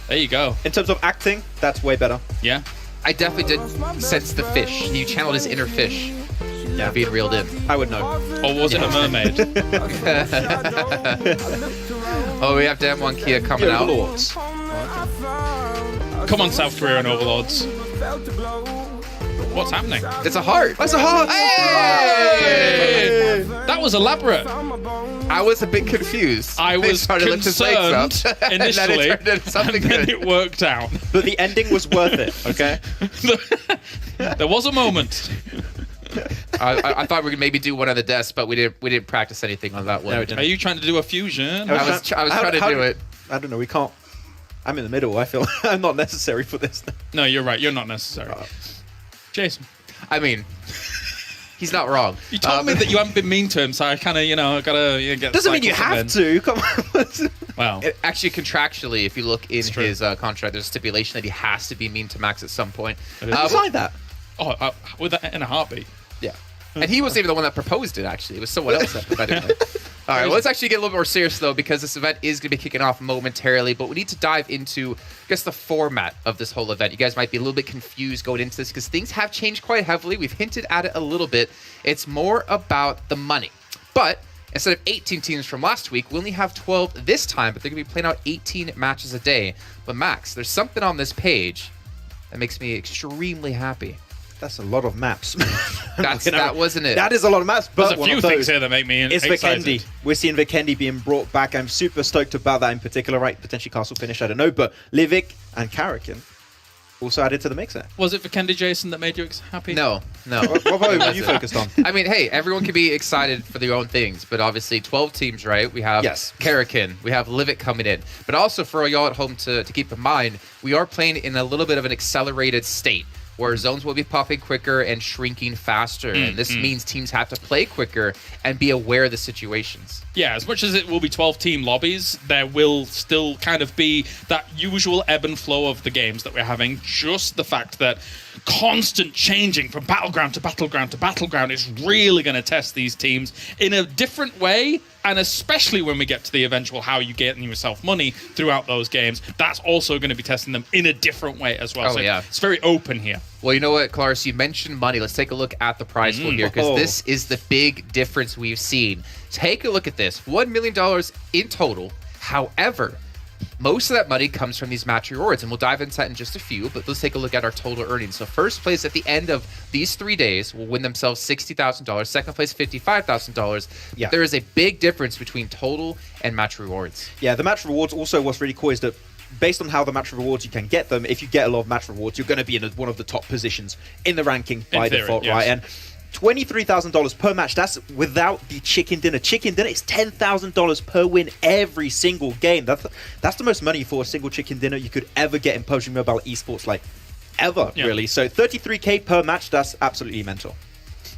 There you go. In terms of acting, that's way better. Yeah. I definitely did sense the fish. He channeled his inner fish. Yeah, being reeled in. I would know. Or was it a mermaid? Oh, we have Damwon Kia coming out. Overlords. Come on, South Korea and Overlords. What's happening? It's a heart. That's a heart. Hey! That was elaborate. I was a bit confused. I was concerned initially, and then it turned into something and then good. it worked out. But the ending was worth it, okay? There was a moment. I thought we could maybe do one on the desk, but we didn't practice anything on that one. No, we didn't. Are you trying to do a fusion? I was trying to do it. I don't know, we can't. I'm in the middle, I feel I'm not necessary for this. No, you're right. You're not necessary. Jason. I mean, he's not wrong. You told me that you haven't been mean to him, so I kind of, gotta get. Doesn't mean you have to. Come on. Well, actually, contractually, if you look in his contract, there's a stipulation that he has to be mean to Max at some point. Who signed that? Oh, with that in a heartbeat. Yeah. And he wasn't even the one that proposed it, actually. It was someone else that proposed it. All right, well, let's actually get a little bit more serious, though, because this event is going to be kicking off momentarily, but we need to dive into, I guess, the format of this whole event. You guys might be a little bit confused going into this because things have changed quite heavily. We've hinted at it a little bit. It's more about the money. But instead of 18 teams from last week, we only have 12 this time, but they're going to be playing out 18 matches a day. But Max, there's something on this page that makes me extremely happy. That's a lot of maps. That wasn't it. That is a lot of maps, but There's a few things here that make me excited. Vikendi. We're seeing Vikendi being brought back. I'm super stoked about that in particular, right? Potentially Castle Finish, I don't know, but Livik and Karakin also added to the mix there. Was it for Kendi Jason that made you happy? No. What are you focused on? I mean, hey, everyone can be excited for their own things, but obviously 12 teams, right? We have Karakin, we have Livik coming in, but also for all y'all at home to keep in mind, we are playing in a little bit of an accelerated state, where zones will be popping quicker and shrinking faster. And this means teams have to play quicker and be aware of the situations. Yeah, as much as it will be 12-team lobbies, there will still kind of be that usual ebb and flow of the games that we're having. Just the fact that constant changing from battleground to battleground to battleground is really going to test these teams in a different way. And especially when we get to the eventual how you get yourself money throughout those games, that's also going to be testing them in a different way as well. Oh, so yeah. It's very open here. Well, you know what, Claris, you mentioned money. Let's take a look at the prize pool here, because this is the big difference we've seen. Take a look at this. $1 million in total. However, most of that money comes from these match rewards, and we'll dive into that in just a few, but let's take a look at our total earnings. So first place at the end of these 3 days will win themselves $60,000. Second place, $55,000. Yeah. There is a big difference between total and match rewards. Yeah, the match rewards also, what's really cool is that based on how the match rewards you can get them, if you get a lot of match rewards, you're going to be in one of the top positions in the ranking by default, yes. right? And $23,000 per match, that's without the chicken dinner. Chicken dinner is $10,000 per win every single game. That's the most money for a single chicken dinner you could ever get in PUBG Mobile esports, like ever, really. So $33K per match, that's absolutely mental.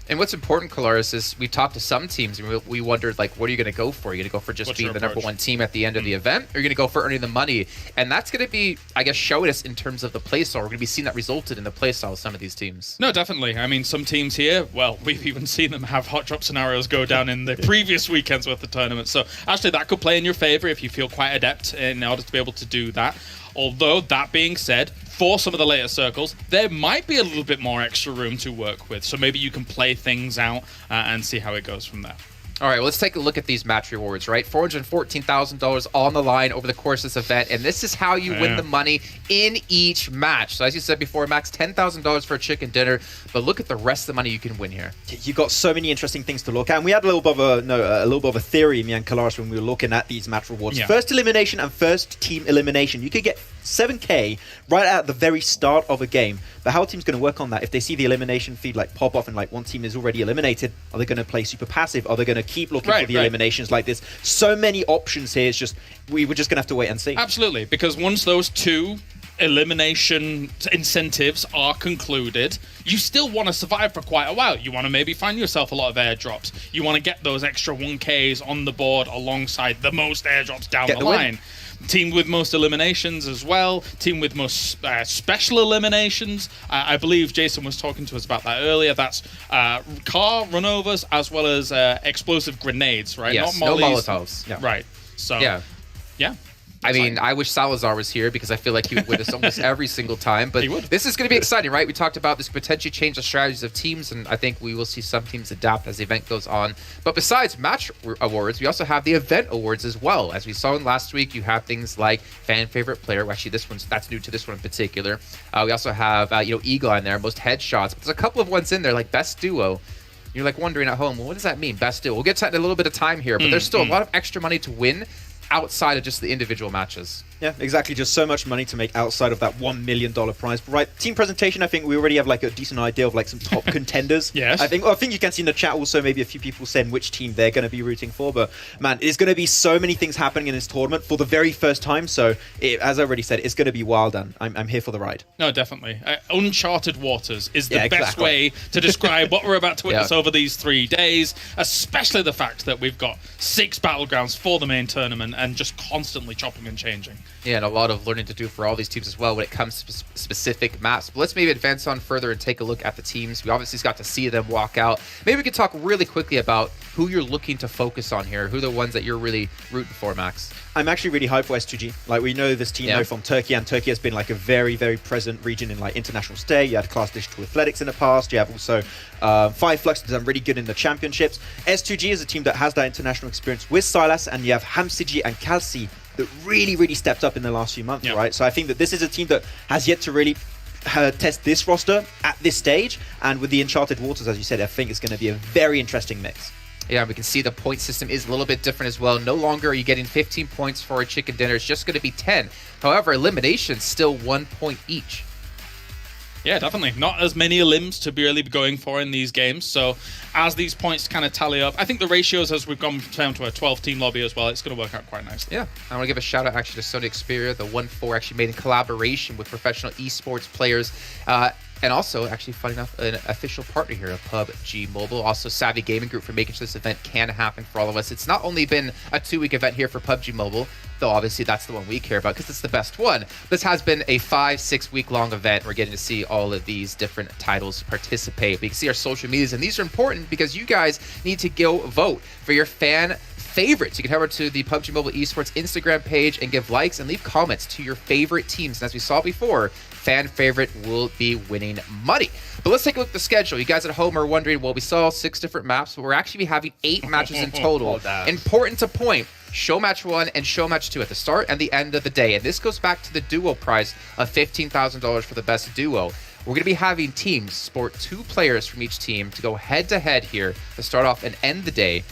And what's important, Colaris, is we've talked to some teams and we wondered, like, what are you going to go for? Are you going to go for just being the number one team at the end of the event? Or are you going to go for earning the money? And that's going to be, I guess, showing us in terms of the playstyle. We're going to be seeing that resulted in the playstyle of some of these teams. No, definitely. I mean, some teams here, well, we've even seen them have hot drop scenarios go down in the previous weekends with the tournament. So actually, that could play in your favor if you feel quite adept in order to be able to do that. Although, that being said, for some of the later circles, there might be a little bit more extra room to work with. So maybe you can play things out and see how it goes from there. All right, well, let's take a look at these match rewards, right? $414,000 on the line over the course of this event, and this is how you win the money in each match. So as you said before, Max, $10,000 for a chicken dinner, but look at the rest of the money you can win here. You got so many interesting things to look at, and we had a little bit of a theory, me and Kalash, when we were looking at these match rewards. Yeah. First elimination and first team elimination. You could get 7K right at the very start of a game. But how a team's going to work on that? If they see the elimination feed like pop off and like one team is already eliminated, are they going to play super passive? Are they going to keep looking for the eliminations like this? So many options here. It's just we're just going to have to wait and see. Absolutely, because once those two elimination incentives are concluded, you still want to survive for quite a while. You want to maybe find yourself a lot of airdrops. You want to get those extra 1Ks on the board alongside the most airdrops down the line. Team with most eliminations as well. Team with most special eliminations. I believe Jason was talking to us about that earlier. That's car runovers as well as explosive grenades, right? Yes, not mollies. no Molotovs. Yeah. Right. So, yeah. I mean, I wish Salazar was here because I feel like he would win this almost every single time. But this is going to be exciting, right? We talked about this could potentially change the strategies of teams, and I think we will see some teams adapt as the event goes on. But besides match awards, we also have the event awards as well. As we saw in last week, you have things like fan favorite player. Well, actually, that's new to this one in particular. We also have Eagle on there, most headshots. But there's a couple of ones in there like best duo. You're like wondering at home, well, what does that mean? Best duo. We'll get to that in a little bit of time here, but there's still a lot of extra money to win outside of just the individual matches. Yeah, exactly. Just so much money to make outside of that $1 million prize. But right, team presentation, I think we already have like a decent idea of like some top contenders. Yes. I think you can see in the chat also maybe a few people saying which team they're going to be rooting for. But man, there's going to be so many things happening in this tournament for the very first time. So as I already said, it's going to be wild, and I'm here for the ride. No, definitely. Uncharted waters is the best way to describe what we're about to witness over these 3 days, especially the fact that we've got 6 battlegrounds for the main tournament and just constantly chopping and changing. Yeah, and a lot of learning to do for all these teams as well when it comes to specific maps. But let's maybe advance on further and take a look at the teams. We obviously got to see them walk out. Maybe we could talk really quickly about who you're looking to focus on here. Who are the ones that you're really rooting for, Max? I'm actually really hyped for S2G. Like, we know this team from Turkey, and Turkey has been like a very, very present region in like international state. You had Class Digital Athletics in the past. You have also Five Flux has done really good in the championships. S2G is a team that has that international experience with Silas, and you have Hamsiji and Kalsi that really, really stepped up in the last few months, right? So I think that this is a team that has yet to really test this roster at this stage, and with the Uncharted Waters, as you said, I think it's going to be a very interesting mix. Yeah, we can see the point system is a little bit different as well. No longer are you getting 15 points for a chicken dinner. It's just going to be 10. However, elimination's still 1 point each. Yeah, definitely. Not as many limbs to really be going for in these games. So as these points kind of tally up, I think the ratios as we've gone down to a 12-team lobby as well, it's going to work out quite nicely. Yeah. I want to give a shout out actually to Sony Xperia, the 1-4 actually made in collaboration with professional esports players. And also, actually, funny enough, an official partner here of PUBG Mobile. Also, Savvy Gaming Group for making sure this event can happen for all of us. It's not only been a 2-week event here for PUBG Mobile, though obviously that's the one we care about because it's the best one. This has been a 5-6 week long event. We're getting to see all of these different titles participate. We can see our social medias, and these are important because you guys need to go vote for your fan favorites. You can head over to the PUBG Mobile Esports Instagram page and give likes and leave comments to your favorite teams. And as we saw before, fan favorite will be winning money. But let's take a look at the schedule. You guys at home are wondering, well, we saw 6 different maps, but we're actually having 8 matches in total. Important to point, show match 1 and show match 2 at the start and the end of the day. And this goes back to the duo prize of $15,000 for the best duo. We're going to be having teams sport 2 players from each team to go head-to-head here to start off and end the day.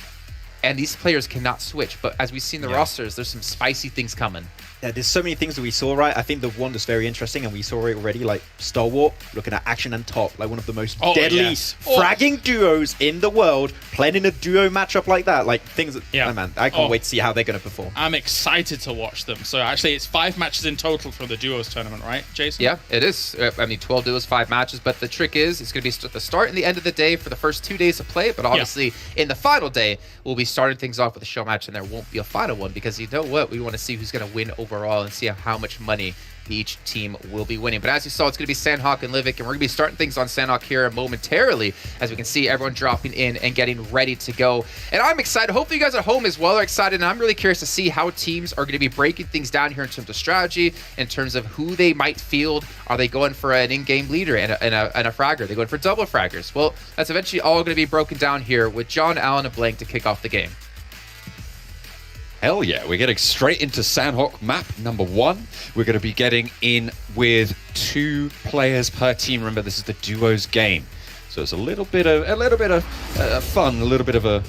And these players cannot switch. But as we see in the rosters, there's some spicy things coming. Yeah, there's so many things that we saw, right? I think the one that's very interesting, and we saw it already, like Stalwart, looking at Action and Top, like one of the most deadly fragging duos in the world, playing in a duo matchup like that. Like, things that, man, I can't wait to see how they're going to perform. I'm excited to watch them. So, actually, it's 5 matches in total for the duos tournament, right, Jason? Yeah, it is. I mean, 12 duos, 5 matches, but the trick is, it's going to be at the start and the end of the day for the first 2 days of play, but obviously, in the final day, we'll be starting things off with a show match, and there won't be a final one, because you know what? We want to see who's going to win overall and see how much money each team will be winning. But as you saw, it's going to be Sandhawk and Livik, and we're going to be starting things on Sandhawk here momentarily as we can see everyone dropping in and getting ready to go. And I'm excited. Hopefully you guys at home as well are excited, and I'm really curious to see how teams are going to be breaking things down here in terms of strategy, in terms of who they might field. Are they going for an in-game leader and a fragger? Are they going for double fraggers? Well, that's eventually all going to be broken down here with John, Allen, and Blank to kick off the game. Hell yeah, we're getting straight into Sandhawk map number 1. We're going to be getting in with 2 players per team. Remember, this is the duos game, so it's a little bit of fun, a little bit of a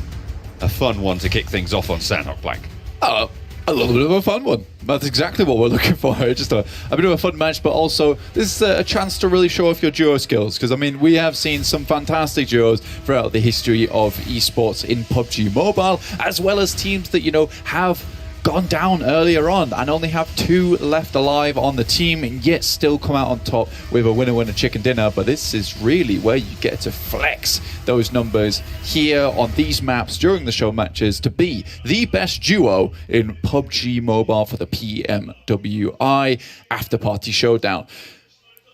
fun one to kick things off on Sandhawk, Blank. Oh, a little bit of a fun one. That's exactly what we're looking for. Just a bit of a fun match, but also this is a chance to really show off your duo skills, because I mean, we have seen some fantastic duos throughout the history of esports in PUBG Mobile, as well as teams that, you know, have gone down earlier on and only have 2 left alive on the team, and yet still come out on top with a winner chicken dinner. But this is really where you get to flex those numbers here on these maps during the show matches to be the best duo in PUBG Mobile for the PMWI Afterparty Showdown.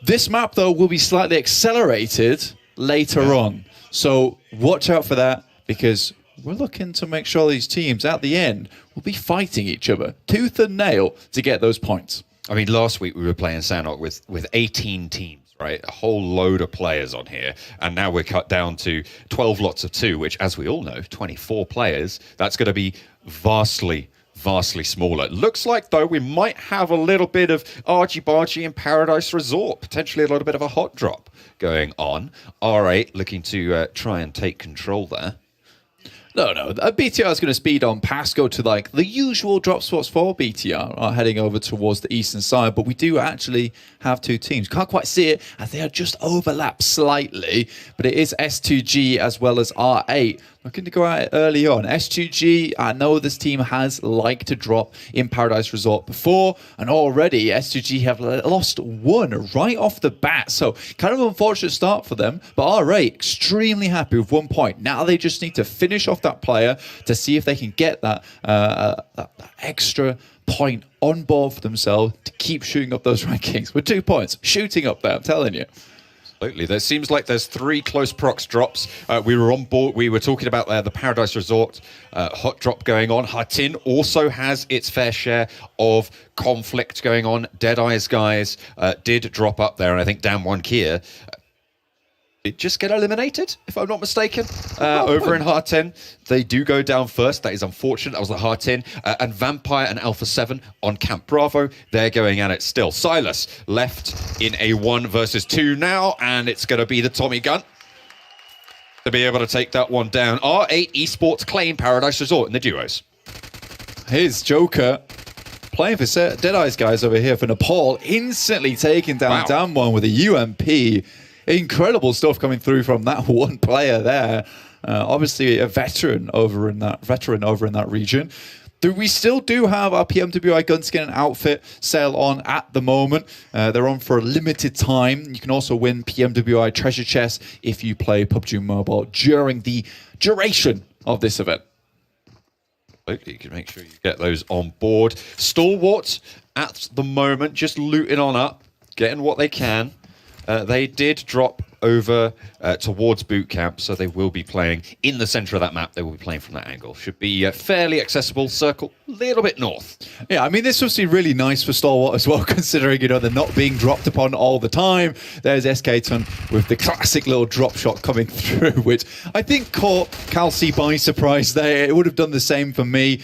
This map, though, will be slightly accelerated later on, so watch out for that, because we're looking to make sure these teams at the end will be fighting each other tooth and nail to get those points. I mean, last week we were playing Sanhok with 18 teams, right? A whole load of players on here. And now we're cut down to 12 lots of 2, which, as we all know, 24 players. That's going to be vastly smaller. Looks like, though, we might have a little bit of argy-bargy in Paradise Resort. Potentially a little bit of a hot drop going on. R8 looking to try and take control there. No. BTR is going to speed on past, go to like the usual drop spots for BTR, heading over towards the eastern side. But we do actually have 2 teams. Can't quite see it as they are just overlapped slightly. But it is S2G as well as R8 looking to go out early on. S2G, I know this team has liked to drop in Paradise Resort before, and already S2G have lost 1 right off the bat. So kind of an unfortunate start for them, but R8 extremely happy with 1 point. Now they just need to finish off that player to see if they can get that extra point on board for themselves to keep shooting up those rankings. With 2 points, shooting up there, I'm telling you. Absolutely. There seems like there's 3 close procs drops. We were on board. We were talking about the Paradise Resort hot drop going on. Hatin also has its fair share of conflict going on. Deadeye's guys did drop up there, and I think Damn One Kia did just get eliminated, if I'm not mistaken, over in Hatin. They do go down first. That is unfortunate. That was the Hatin. And Vampire and Alpha 7 on Camp Bravo. They're going at it still. Silas left in a 1 versus 2 now, and it's going to be the Tommy gun to be able to take that one down. R8 Esports claim Paradise Resort in the duos. Here's Joker playing for Deadeye's guys over here for Nepal, instantly taking down Damwon with a UMP. Incredible stuff coming through from that one player there. Obviously a veteran over in that region. We still do have our PMWI gunskin and outfit sale on at the moment. They're on for a limited time. You can also win PMWI treasure chests if you play PUBG Mobile during the duration of this event. You can make sure you get those on board. Stalwart at the moment just looting on up, getting what they can. They did drop over towards boot camp, so they will be playing in the center of that map. They will be playing from that angle. Should be fairly accessible. Circle a little bit north. Yeah, I mean, this was really nice for Stalwart as well, considering, they're not being dropped upon all the time. There's SK-Ton with the classic little drop shot coming through, which I think caught Calci by surprise there. It would have done the same for me,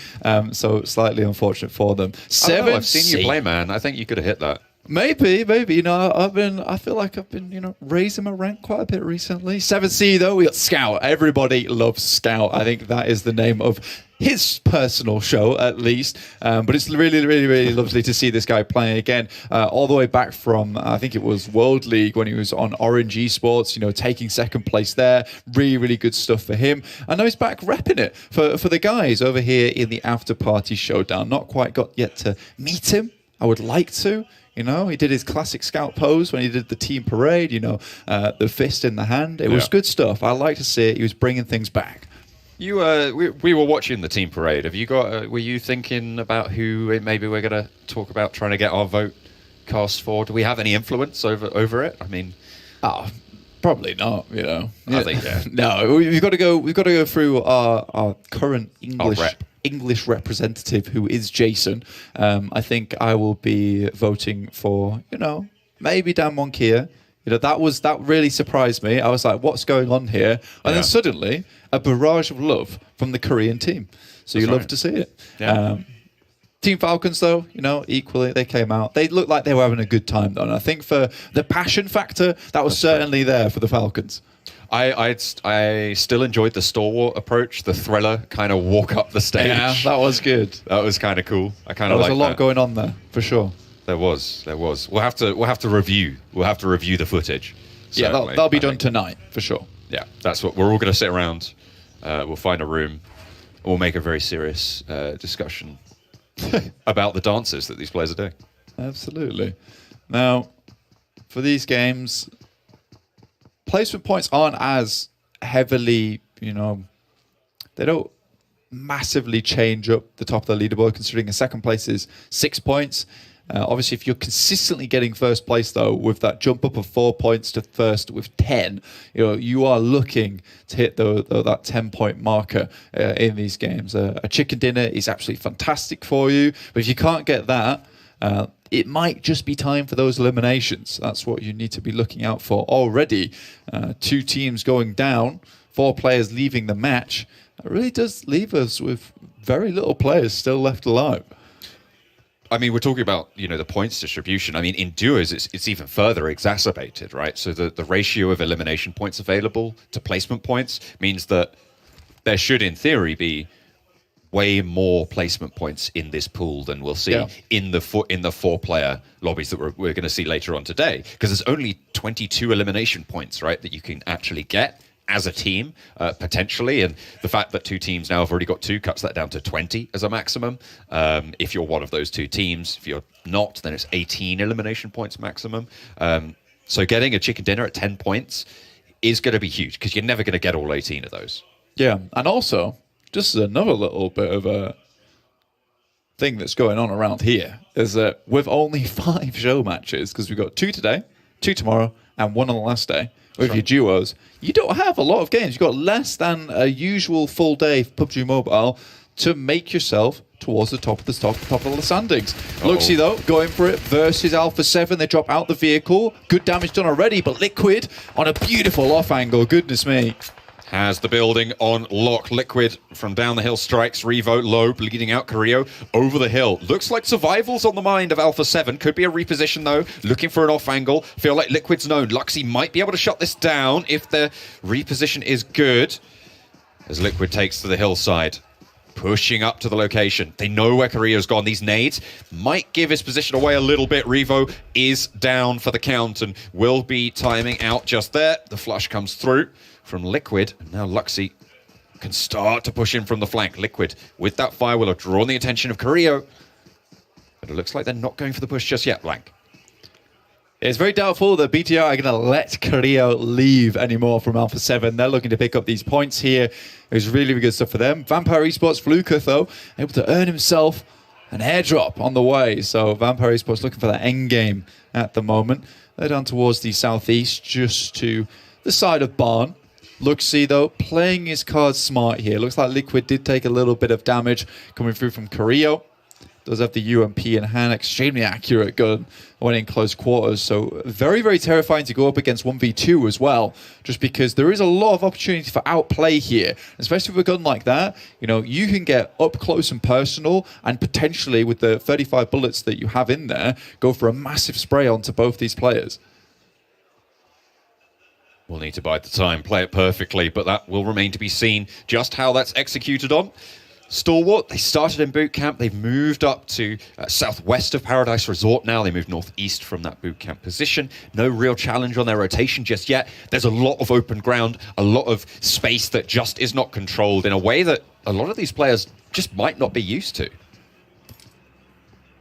so slightly unfortunate for them. I've seen you play, man. I think you could have hit that. Maybe. I feel like I've been, raising my rank quite a bit recently. 7C though, we got Scout. Everybody loves Scout. I think that is the name of his personal show, at least. But it's really lovely to see this guy playing again, all the way back from, I think it was World League when he was on Orange Esports, taking second place there. Really good stuff for him. I know he's back repping it for the guys over here in the Afterparty Showdown. Not quite got yet to meet him. I would like to. He did his classic Scout pose when he did the team parade, the fist in the hand. It was good stuff. I like to see it. He was bringing things back. We were watching the team parade. Have you got? Were you thinking about who maybe we're going to talk about trying to get our vote cast for? Do we have any influence over it? I mean, probably not. I think no. We've got to go through our current English representative, who is Jason. I think I will be voting for, maybe Dan Monkia. That really surprised me. I was like, what's going on here? And then suddenly, a barrage of love from the Korean team. So you love to see it. Yeah. Team Falcons, though, equally, they came out. They looked like they were having a good time, though. And I think for the passion factor, that was certainly there for the Falcons. I still enjoyed the Stalwart approach, the thriller kind of walk up the stage. Yeah, that was good. That was kind of cool. I kind of like that. There was a lot going on there, for sure. There was. We'll have to review the footage. Yeah, that'll be done tonight, for sure. Yeah, that's what we're all going to sit around. We'll find a room. And we'll make a very serious discussion about the dances that these players are doing. Absolutely. Now, for these games, placement points aren't as heavily, they don't massively change up the top of the leaderboard, considering a second place is 6 points. Obviously, if you're consistently getting first place, though, with that jump up of 4 points to first with 10, you are looking to hit that 10-point marker in these games. A chicken dinner is absolutely fantastic for you, but if you can't get that, it might just be time for those eliminations. That's what you need to be looking out for already. 2 teams going down, 4 players leaving the match. It really does leave us with very little players still left alive. I mean, we're talking about, the points distribution. I mean, in duos, it's even further exacerbated, right? So the ratio of elimination points available to placement points means that there should, in theory, be way more placement points in this pool than we'll see in the 4-player lobbies that we're going to see later on today. Because there's only 22 elimination points, right, that you can actually get as a team, potentially. And the fact that 2 teams now have already got 2 cuts that down to 20 as a maximum. If you're one of those 2 teams, if you're not, then it's 18 elimination points maximum. So getting a chicken dinner at 10 points is going to be huge because you're never going to get all 18 of those. Yeah, and also, just another little bit of a thing that's going on around here is that with only 5 show matches, because we've got 2 today, 2 tomorrow, and 1 on the last day, with your duos, you don't have a lot of games. You've got less than a usual full day for PUBG Mobile to make yourself towards the top of the standings. Luxy, though, going for it versus Alpha 7. They drop out the vehicle. Good damage done already, but Liquid on a beautiful off angle. Goodness me. Has the building on lock. Liquid from down the hill strikes. Revo low, bleeding out Carrillo over the hill. Looks like survival's on the mind of Alpha 7. Could be a reposition, though. Looking for an off angle. Feel like Liquid's known. Luxy might be able to shut this down if the reposition is good. As Liquid takes to the hillside. Pushing up to the location. They know where Carrillo's gone. These nades might give his position away a little bit. Revo is down for the count and will be timing out just there. The flush comes through from Liquid. And now Luxy can start to push in from the flank. Liquid, with that fire, will have drawn the attention of Carrillo. But it looks like they're not going for the push just yet, Blank. It's very doubtful that BTR are going to let Carrillo leave anymore from Alpha 7. They're looking to pick up these points here. It was really, really good stuff for them. Vampire Esports, Fluka, though, able to earn himself an airdrop on the way. So Vampire Esports looking for that end game at the moment. They're down towards the southeast, just to the side of Barn. Luxy, though, playing his cards smart here. Looks like Liquid did take a little bit of damage coming through from Carrillo. Does have the UMP in hand. Extremely accurate gun when in close quarters. So very, very terrifying to go up against 1v2 as well. Just because there is a lot of opportunity for outplay here. Especially with a gun like that. You can get up close and personal. And potentially with the 35 bullets that you have in there, go for a massive spray onto both these players. We'll need to bide the time, play it perfectly, but that will remain to be seen just how that's executed on. Stalwart, they started in boot camp. They've moved up to southwest of Paradise Resort now. They moved northeast from that boot camp position. No real challenge on their rotation just yet. There's a lot of open ground, a lot of space that just is not controlled in a way that a lot of these players just might not be used to.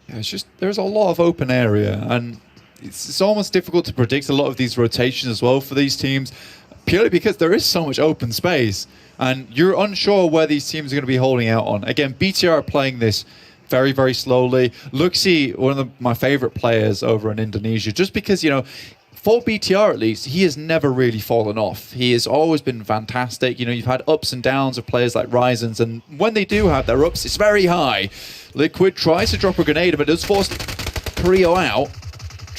Yeah, it's just, there's a lot of open area, and it's almost difficult to predict a lot of these rotations as well for these teams, purely because there is so much open space. And you're unsure where these teams are going to be holding out on. Again, BTR are playing this very, very slowly. Luxy, one of my favorite players over in Indonesia, just because, for BTR at least, he has never really fallen off. He has always been fantastic. You've had ups and downs of players like Ryzen's, and when they do have their ups, it's very high. Liquid tries to drop a grenade, but does force Carrillo out.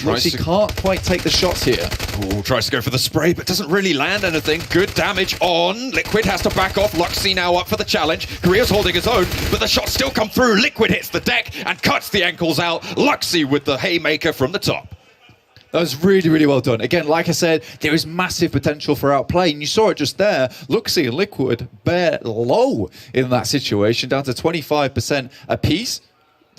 Luxy can't quite take the shots here. Ooh, tries to go for the spray, but doesn't really land anything. Good damage on. Liquid has to back off. Luxy now up for the challenge. Carrillo's holding his own, but the shots still come through. Liquid hits the deck and cuts the ankles out. Luxy with the haymaker from the top. That was really, really well done. Again, like I said, there is massive potential for outplay, and you saw it just there. Luxy and Liquid bare low in that situation, down to 25% apiece.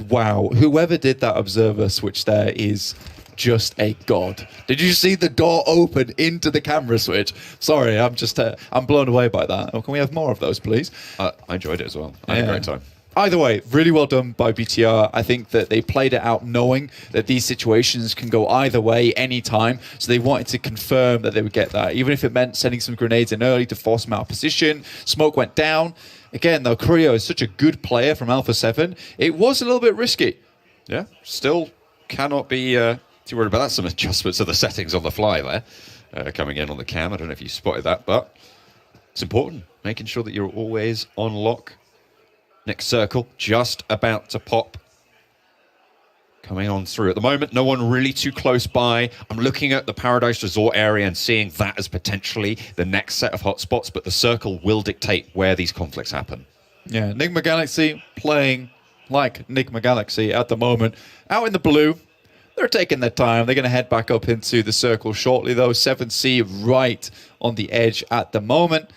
Wow, whoever did that observer switch there is just a god. Did you see the door open into the camera switch? Sorry, I'm blown away by that. Oh, can we have more of those, please? I enjoyed it as well. I had a great time. Either way, really well done by BTR. I think that they played it out knowing that these situations can go either way anytime. So they wanted to confirm that they would get that, even if it meant sending some grenades in early to force them out of position. Smoke went down. Again, though, Carrillo is such a good player from Alpha 7. It was a little bit risky. Yeah, still cannot be too worried about that. Some adjustments of the settings on the fly there, coming in on the cam. I don't know if you spotted that, but it's important, making sure that you're always on lock. Next circle, just about to pop. Coming on through at the moment, no one really too close by. I'm looking at the Paradise Resort area and seeing that as potentially the next set of hotspots, but the circle will dictate where these conflicts happen. Yeah, Enigma Galaxy playing like Enigma Galaxy at the moment. Out in the blue, they're taking their time. They're going to head back up into the circle shortly, though. 7C right on the edge at the moment.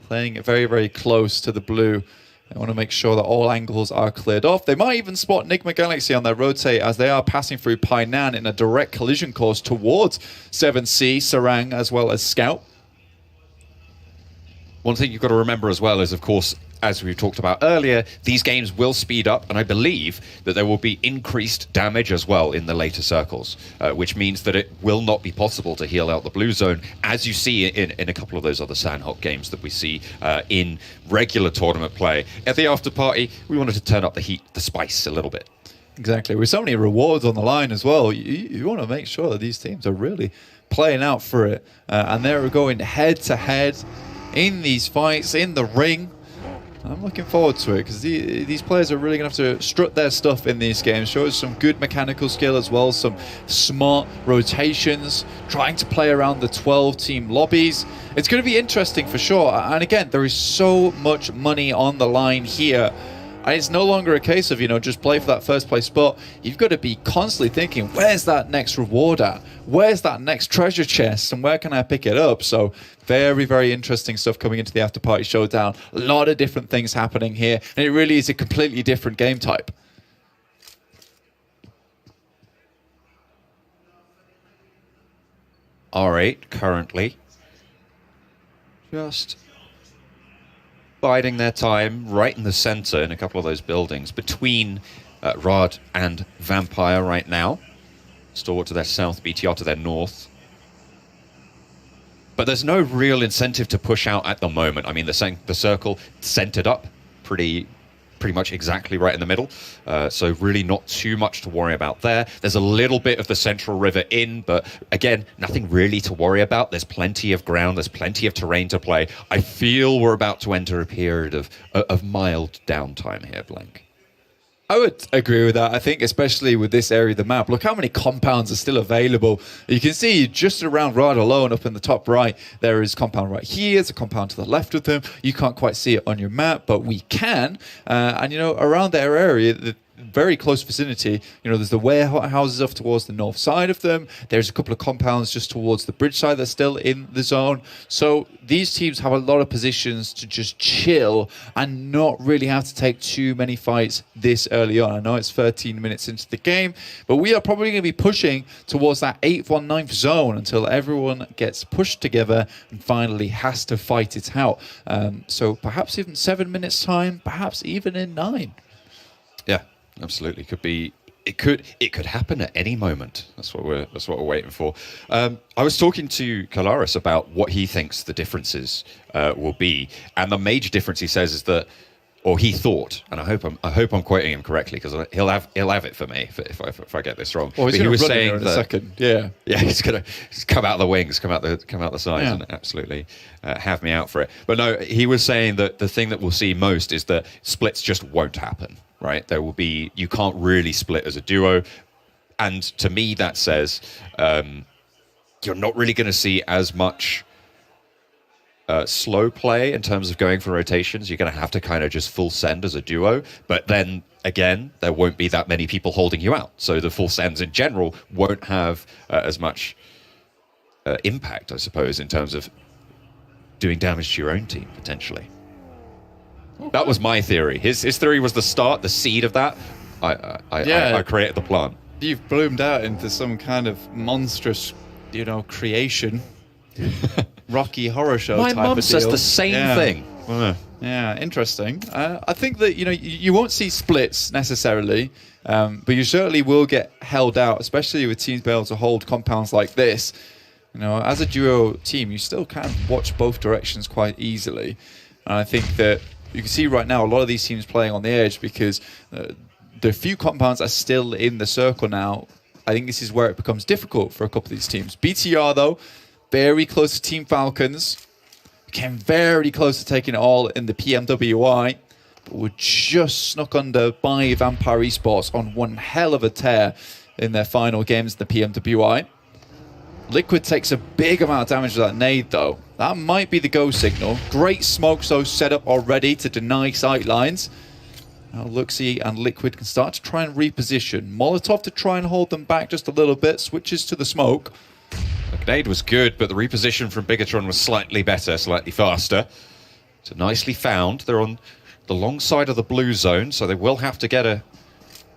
Playing it very, very close to the blue. They want to make sure that all angles are cleared off. They might even spot Enigma Galaxy on their rotate as they are passing through Painan in a direct collision course towards 7C, Sarang, as well as Scout. One thing you've got to remember as well is, of course, as we talked about earlier, these games will speed up, and I believe that there will be increased damage as well in the later circles, which means that it will not be possible to heal out the blue zone, as you see in a couple of those other Sandhawk games that we see in regular tournament play. At the after party, we wanted to turn up the heat, the spice a little bit. Exactly. With so many rewards on the line as well, you want to make sure that these teams are really playing out for it, and they're going head-to-head in these fights, in the ring. I'm looking forward to it because these players are really going to have to strut their stuff in these games, show us some good mechanical skill as well, some smart rotations, trying to play around the 12-team lobbies. It's going to be interesting for sure. And again, there is so much money on the line here. And it's no longer a case of, just play for that first place spot. You've got to be constantly thinking, where's that next reward at? Where's that next treasure chest? And where can I pick it up? So very, very interesting stuff coming into the After Party Showdown. A lot of different things happening here. And it really is a completely different game type. R8 currently just biding their time right in the center in a couple of those buildings between Rad and Vampire right now. Stalwart to their south, BTR to their north. But there's no real incentive to push out at the moment. I mean, the circle centered up pretty much exactly right in the middle. So really not too much to worry about there. There's a little bit of the central river in, but again, nothing really to worry about. There's plenty of ground. There's plenty of terrain to play. I feel we're about to enter a period of mild downtime here, Blank. I would agree with that. I think especially with this area of the map, look how many compounds are still available. You can see just around Rad alone up in the top right, there is compound right here. There's a compound to the left of them. You can't quite see it on your map, but we can. And, around their area, the very close vicinity, there's the warehouses off towards the north side of them. There's a couple of compounds just towards the bridge side that's still in the zone. So these teams have a lot of positions to just chill and not really have to take too many fights this early on. I know it's 13 minutes into the game, but we are probably going to be pushing towards that 8th or 9th zone until everyone gets pushed together and finally has to fight it out. So perhaps even 7 minutes time, perhaps even in 9. Yeah. Absolutely, it could happen at any moment. That's what we're waiting for. I was talking to Kalaris about what he thinks the differences will be, and the major difference he says is that, or he thought, and I hope I'm quoting him correctly because he'll have it for me if I get this wrong. Well, he was saying in a second, yeah, he's gonna just come out the wings, come out the sides, and absolutely have me out for it. But no, he was saying that the thing that we'll see most is that splits just won't happen. Right, you can't really split as a duo, and to me that says you're not really going to see as much slow play in terms of going for rotations. You're going to have to kind of just full send as a duo, but then again, there won't be that many people holding you out, so the full sends in general won't have as much impact, I suppose, in terms of doing damage to your own team potentially. Okay. That was my theory. His theory was the start, the seed of that. I created the plant. You've bloomed out into some kind of monstrous, creation. Rocky Horror Show My type mum of says deal. the same thing. Yeah, interesting. I think that, you won't see splits necessarily, but you certainly will get held out, especially with teams being able to hold compounds like this. As a duo team, you still can watch both directions quite easily. And I think that you can see right now a lot of these teams playing on the edge because the few compounds are still in the circle now I think this is where it becomes difficult for a couple of these teams. BTR, though, very close to Team Falcons. Came very close to taking it all in the PMWI. But were just snuck under by Vampire Esports on one hell of a tear in their final games in the PMWI. Liquid takes a big amount of damage to that nade, though. That might be the go signal. Great smoke so set up already to deny sight lines. Now Luxy and Liquid can start to try and reposition. Molotov to try and hold them back just a little bit. Switches to the smoke. The grenade was good, but the reposition from Bigatron was slightly better, slightly faster. So nicely found. They're on the long side of the blue zone, so they will have to get a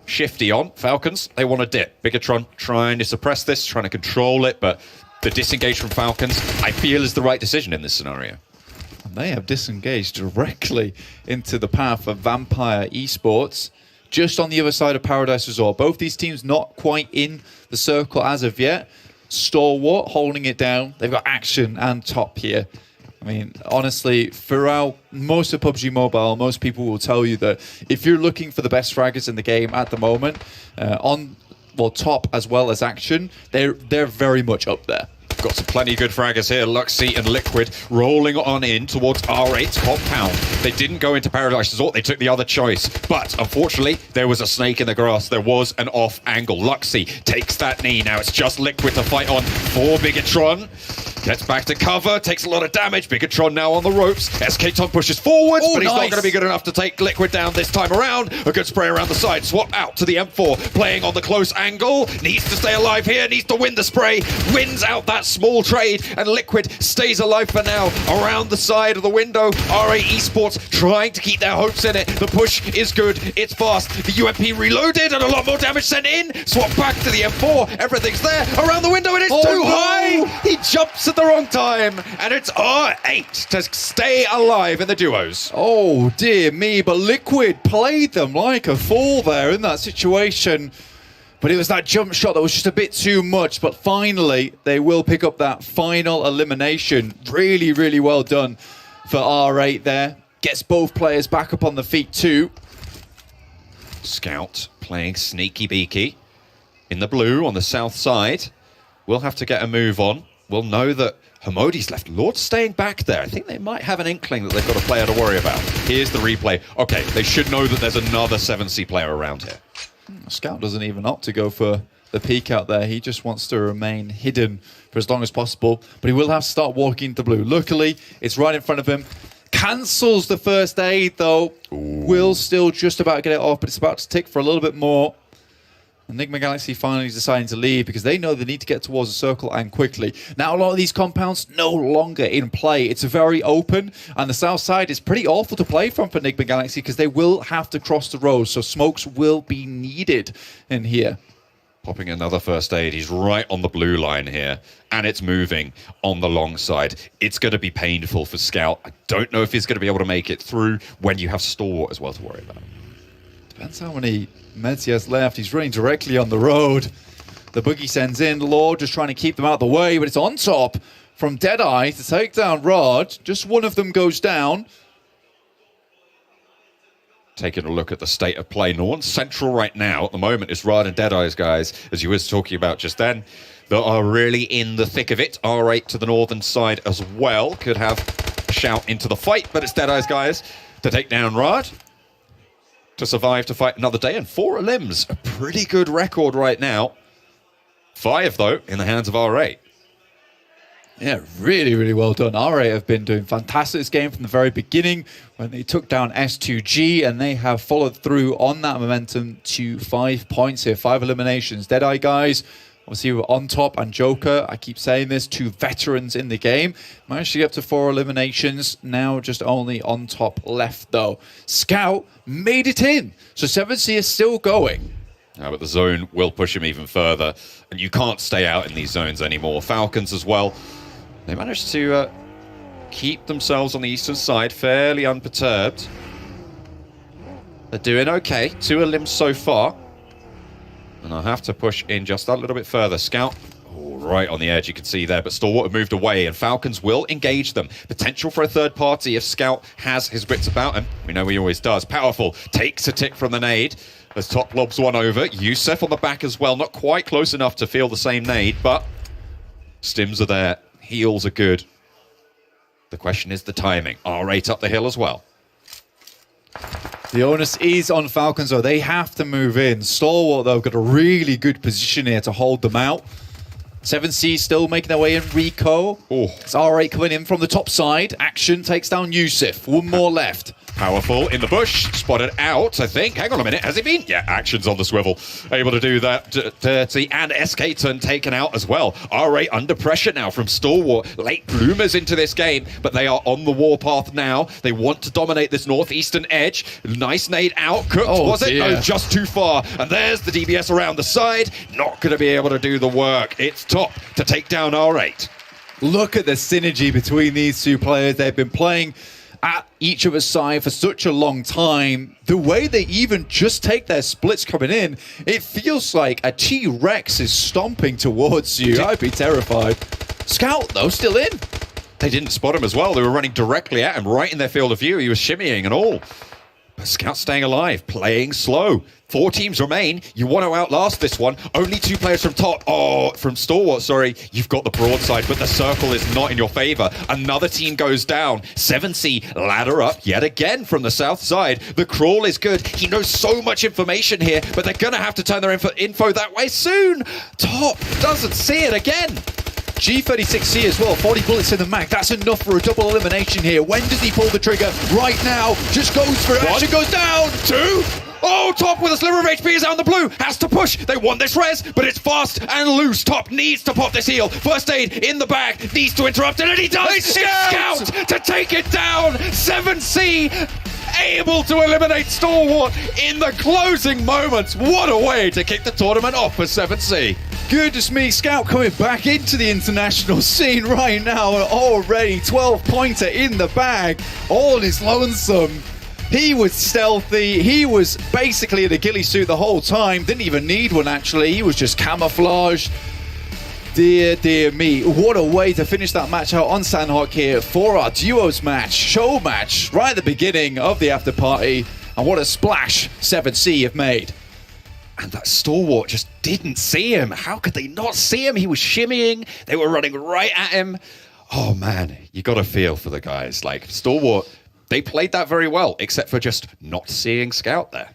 shifty on. Falcons, they want to dip. Bigatron trying to suppress this, trying to control it, but the disengage from Falcons, I feel, is the right decision in this scenario. And they have disengaged directly into the path of Vampire Esports, just on the other side of Paradise Resort. Both these teams not quite in the circle as of yet. Stalwart holding it down. They've got Action and Top here. I mean, honestly, throughout most of PUBG Mobile, most people will tell you that if you're looking for the best fraggers in the game at the moment, Top as well as Action, they're very much up there. Got some plenty good fraggers here. Luxy and Liquid rolling on in towards R8's compound. They didn't go into Paradise Resort. They took the other choice. But unfortunately, there was a snake in the grass. There was an off angle. Luxy takes that knee. Now it's just Liquid to fight on for Bigatron. Gets back to cover. Takes a lot of damage. Bigatron now on the ropes. SK Tom pushes forward, but he's not going to be good enough to take Liquid down this time around. A good spray around the side. Swap out to the M4. Playing on the close angle. Needs to stay alive here. Needs to win the spray. Wins out that small trade, and Liquid stays alive for now. Around the side of the window, RA Esports trying to keep their hopes in it. The push is good, it's fast. The UMP reloaded and a lot more damage sent in. Swap back to the M4, everything's there. Around the window, it is too high. He jumps at the wrong time, and it's R8 to stay alive in the duos. Oh dear me, but Liquid played them like a fool there in that situation. But it was that jump shot that was just a bit too much. But finally, they will pick up that final elimination. Really, really well done for R8 there. Gets both players back up on the feet too. Scout playing sneaky beaky in the blue on the south side. We'll have to get a move on. We'll know that Hamodi's left. Lord staying back there. I think they might have an inkling that they've got a player to worry about. Here's the replay. Okay, they should know that there's another 7C player around here. Scout doesn't even opt to go for the peek out there. He just wants to remain hidden for as long as possible. But he will have to start walking into blue. Luckily, it's right in front of him. Cancels the first aid, though. Ooh. Will still just about get it off, but it's about to tick for a little bit more. Enigma Galaxy finally deciding to leave because they know they need to get towards the circle and quickly. Now, a lot of these compounds no longer in play. It's very open, and the south side is pretty awful to play from for Enigma Galaxy because they will have to cross the road, so smokes will be needed in here. Popping another first aid. He's right on the blue line here, and it's moving on the long side. It's going to be painful for Scout. I don't know if he's going to be able to make it through when you have Stalwart as well to worry about. Depends how many meds he has left. He's running directly on the road. The boogie sends in. Lord just trying to keep them out of the way, but it's on top from Deadeye to take down Rod. Just one of them goes down. Taking a look at the state of play. No one's central right now. At the moment, it's Rod and Deadeye's guys, as you was talking about just then, that are really in the thick of it. R8 to the northern side as well. Could have a shout into the fight, but it's Deadeye's guys to take down Rod. To survive to fight another day, and 4 limbs. A pretty good record right now. 5, though, in the hands of R8. Yeah, really, really well done. R8 have been doing fantastic this game from the very beginning when they took down S2G, and they have followed through on that momentum to 5 points here. 5 eliminations. Deadeye guys, obviously we're on top, and Joker, I keep saying this, 2 veterans in the game. Managed to get up to 4 eliminations. Now just only on top left, though. Scout made it in. So 7C is still going. But the zone will push him even further, and you can't stay out in these zones anymore. Falcons as well. They managed to keep themselves on the eastern side fairly unperturbed. They're doing okay. 2 limbs so far. And I'll have to push in just a little bit further. Scout, right on the edge, you can see there, but Stalwart have moved away, and Falcons will engage them. Potential for a third party if Scout has his wits about him. We know he always does. Powerful, takes a tick from the nade. As Top lobs one over. Youssef on the back as well. Not quite close enough to feel the same nade, but stims are there. Heals are good. The question is the timing. R8 up the hill as well. The onus is on Falcons, though. They have to move in. Stalwart, though, got a really good position here to hold them out. 7C still making their way in. Rico. It's R8 coming in from the top side. Action takes down Youssef. One more left. Powerful in the bush, spotted out, I think. Hang on a minute, has he been? Yeah, Action's on the swivel. Able to do that. Dirty and SK-Ton taken out as well. R8 under pressure now from Stalwart. Late bloomers into this game, but they are on the warpath now. They want to dominate this northeastern edge. Nice nade out. Cooked, was it? No, just too far. And there's the DBS around the side. Not going to be able to do the work. It's Top to take down R8. Look at the synergy between these two players. They've been playing at each other's side for such a long time. The way they even just take their splits coming in, it feels like a T-Rex is stomping towards you. I'd be terrified. Scout, though, still in. They didn't spot him as well. They were running directly at him, right in their field of view. He was shimmying and all. But Scout staying alive, playing slow. 4 teams remain. You want to outlast this one. Only 2 players from Top. Oh, from Stalwart, sorry. You've got the broadside, but the circle is not in your favor. Another team goes down. 7C ladder up yet again from the south side. The crawl is good. He knows so much information here, but they're going to have to turn their info that way soon. Top doesn't see it again. G36C as well, 40 bullets in the mag. That's enough for a double elimination here. When does he pull the trigger? Right now. Just goes for it. Action goes down. 2. Oh, Top with a sliver of HP is out in the blue. Has to push. They want this res, but it's fast and loose. Top needs to pop this heal. First aid in the bag. Needs to interrupt it, and he does. It's Scout to take it down. 7C able to eliminate Stalwart in the closing moments. What a way to kick the tournament off for 7C. Goodness me, Scout coming back into the international scene right now. Already 12-pointer in the bag. All is lonesome. He was stealthy. He was basically in a ghillie suit the whole time. Didn't even need one, actually. He was just camouflaged. Dear, dear me. What a way to finish that match out on Sandhawk here for our duos match, show match, right at the beginning of the after party. And what a splash 7C have made. And that Stalwart just didn't see him. How could they not see him? He was shimmying. They were running right at him. Oh, man. You got to feel for the guys. Like, Stalwart, they played that very well, except for just not seeing Scout there.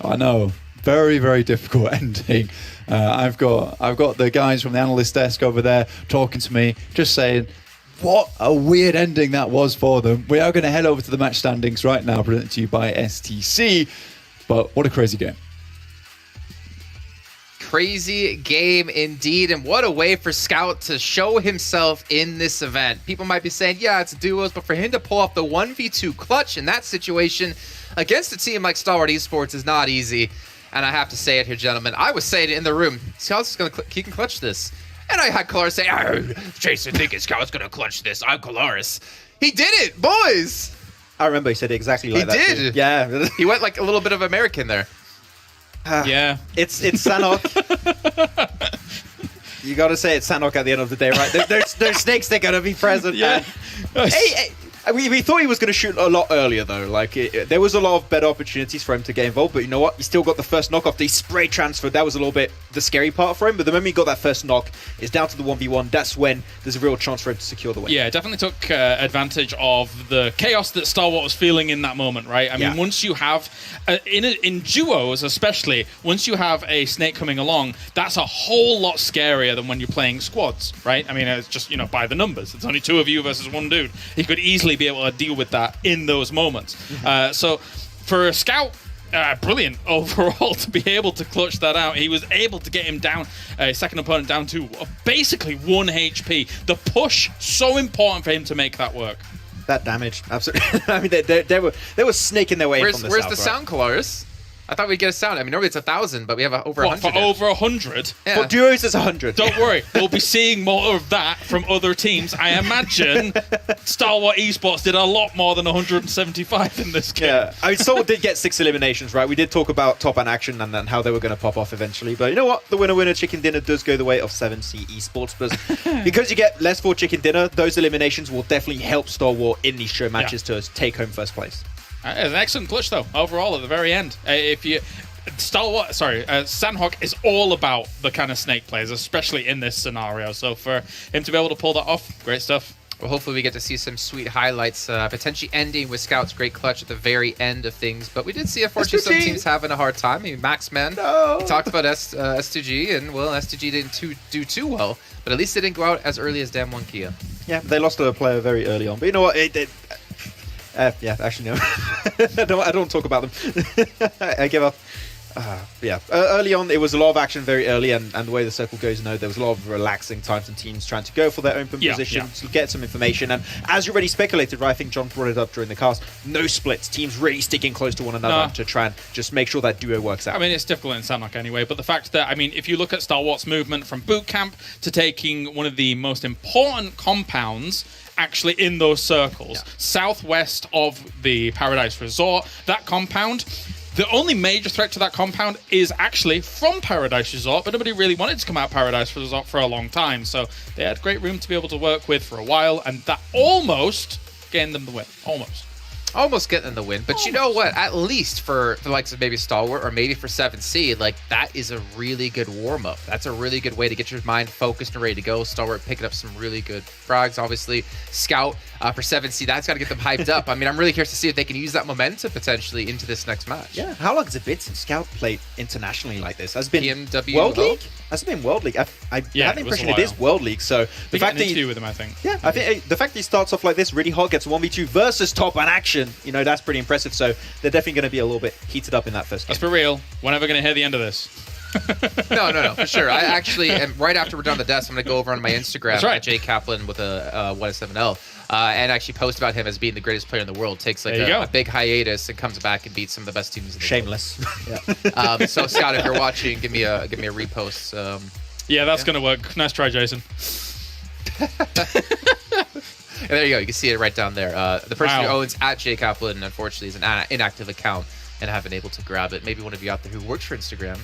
I know. Very, very difficult ending. I've got the guys from the analyst desk over there talking to me, just saying, what a weird ending that was for them. We are going to head over to the match standings right now, presented to you by STC. But what a crazy game. Crazy game indeed, and what a way for Scout to show himself in this event. People might be saying, yeah, it's duos, but for him to pull off the 1v2 clutch in that situation against a team like Stalwart Esports is not easy. And I have to say it here, gentlemen. I was saying it in the room. Scout's going to he can clutch this. And I had Colaris say, Jason thinking Scout's going to clutch this. I'm Colaris. He did it, boys. I remember he said it exactly like that. He did. Too. Yeah. He went like a little bit of American there. Yeah. It's Sanhok. You got to say it's Sanhok at the end of the day, right? There's snakes. They're going to be present. Yeah. Hey, we thought he was going to shoot a lot earlier, though. Like, there was a lot of better opportunities for him to get involved. But you know what? He still got the first knock off the spray transfer. That was a little bit the scary part for him. But the moment he got that first knock, it's down to the 1v1. That's when there's a real chance for him to secure the win. Yeah, definitely took advantage of the chaos that Stalwart was feeling in that moment, right? I mean, once you have, in duos especially, once you have a snake coming along, that's a whole lot scarier than when you're playing squads, right? I mean, it's just, by the numbers. It's only 2 of you versus 1 dude. He could easily be able to deal with that in those moments. So for a Scout, brilliant overall to be able to clutch that out. He was able to get him down, second opponent down to basically 1 HP. The push, so important for him to make that work. That damage, absolutely. I mean, they were snaking their way from the south. Where's the sound, Colaris? I thought we'd get a sound. I mean, normally it's 1,000, but we have over 100. For over 100? Yeah. For duos, it's 100. Don't worry, we'll be seeing more of that from other teams. I imagine Stalwart Esports did a lot more than 175 in this game. Yeah, I mean, Soul did get 6 eliminations, right? We did talk about Top and Action and how they were going to pop off eventually. But you know what? The winner chicken dinner does go the way of 7C Esports. But because you get less for chicken dinner, those eliminations will definitely help Stalwart in these show matches to take home first place. An excellent clutch, though, overall, at the very end. Sandhawk is all about the kind of snake plays, especially in this scenario. So for him to be able to pull that off, great stuff. Well, hopefully we get to see some sweet highlights, potentially ending with Scout's great clutch at the very end of things. But we did see, unfortunately, some teams having a hard time. I mean, Maxman, he talked about S2G, and, well, S2G didn't do too well. But at least they didn't go out as early as Damwon Kia. Yeah, they lost a player very early on. But you know what? Actually, no. I don't talk about them. I give up. Early on, it was a lot of action very early, and the way the circle goes, there was a lot of relaxing times and teams trying to go for their open position to get some information. And as you already speculated, right, I think John brought it up during the cast, no splits, teams really sticking close to one another to try and just make sure that duo works out. I mean, it's difficult in Sandhawk anyway, but the fact that, I mean, if you look at Stalwart's movement from boot camp to taking one of the most important compounds actually in those circles, southwest of the Paradise Resort, that compound, the only major threat to that compound is actually from Paradise Resort, but nobody really wanted to come out Paradise Resort for a long time, so they had great room to be able to work with for a while, and that almost gained them the win. Almost getting them the win, but you know what? At least for the likes of maybe Stalwart or maybe for 7C, like, that is a really good warm-up. That's a really good way to get your mind focused and ready to go. Stalwart picking up some really good frags, obviously. Scout for 7C, that's got to get them hyped up. I mean, I'm really curious to see if they can use that momentum potentially into this next match. Yeah, how long has it been since Scout played internationally like this? Has it been PMWI? World League? Has it been World League? I have the impression it is World League. So the fact that with him, I think. Yeah, I think the fact that he starts off like this really hot, gets 1v2 versus top and action, that's pretty impressive. So they're definitely going to be a little bit heated up in that first game. Let's be real. We're never going to hear the end of this. No, for sure. I actually am, right after we're done the desk, I'm going to go over on my Instagram at Jay Kaplan with a 1S7L and actually post about him as being the greatest player in the world. Takes like a big hiatus and comes back and beats some of the best teams in the Shameless. world. So Scott, if you're watching, give me a repost. That's going to work. Nice try, Jason. And there you go. You can see it right down there. The person who owns at Jay Kaplan, unfortunately, is an inactive account and haven't been able to grab it. Maybe one of you out there who works for Instagram.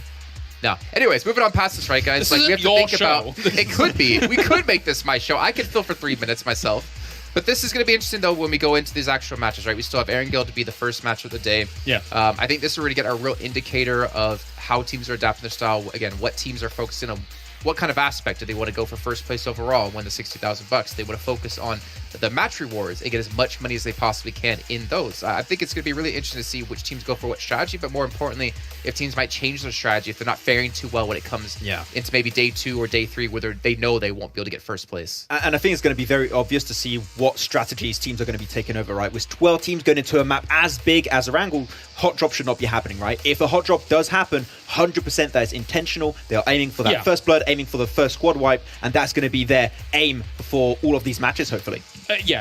No. Anyways, moving on past this, right, guys? This we have to your think show. about. It could be. We could make this my show. I could fill for 3 minutes myself. But this is going to be interesting, though, when we go into these actual matches, right? We still have Erangel to be the first match of the day. Yeah. I think this is where we get a real indicator of how teams are adapting their style. Again, what teams are focusing on. What kind of aspect do they want to go for first place overall and win the $60,000? They want to focus on the match rewards and get as much money as they possibly can in those. I think it's going to be really interesting to see which teams go for what strategy, but more importantly, if teams might change their strategy if they're not faring too well when it comes into maybe day 2 or day 3 where they know they won't be able to get first place. And I think it's going to be very obvious to see what strategies teams are going to be taking over, right? With 12 teams going into a map as big as Erangel, hot drop should not be happening, right? If a hot drop does happen, 100% that is intentional. They are aiming for that first blood, aiming for the first squad wipe, and that's going to be their aim for all of these matches, hopefully.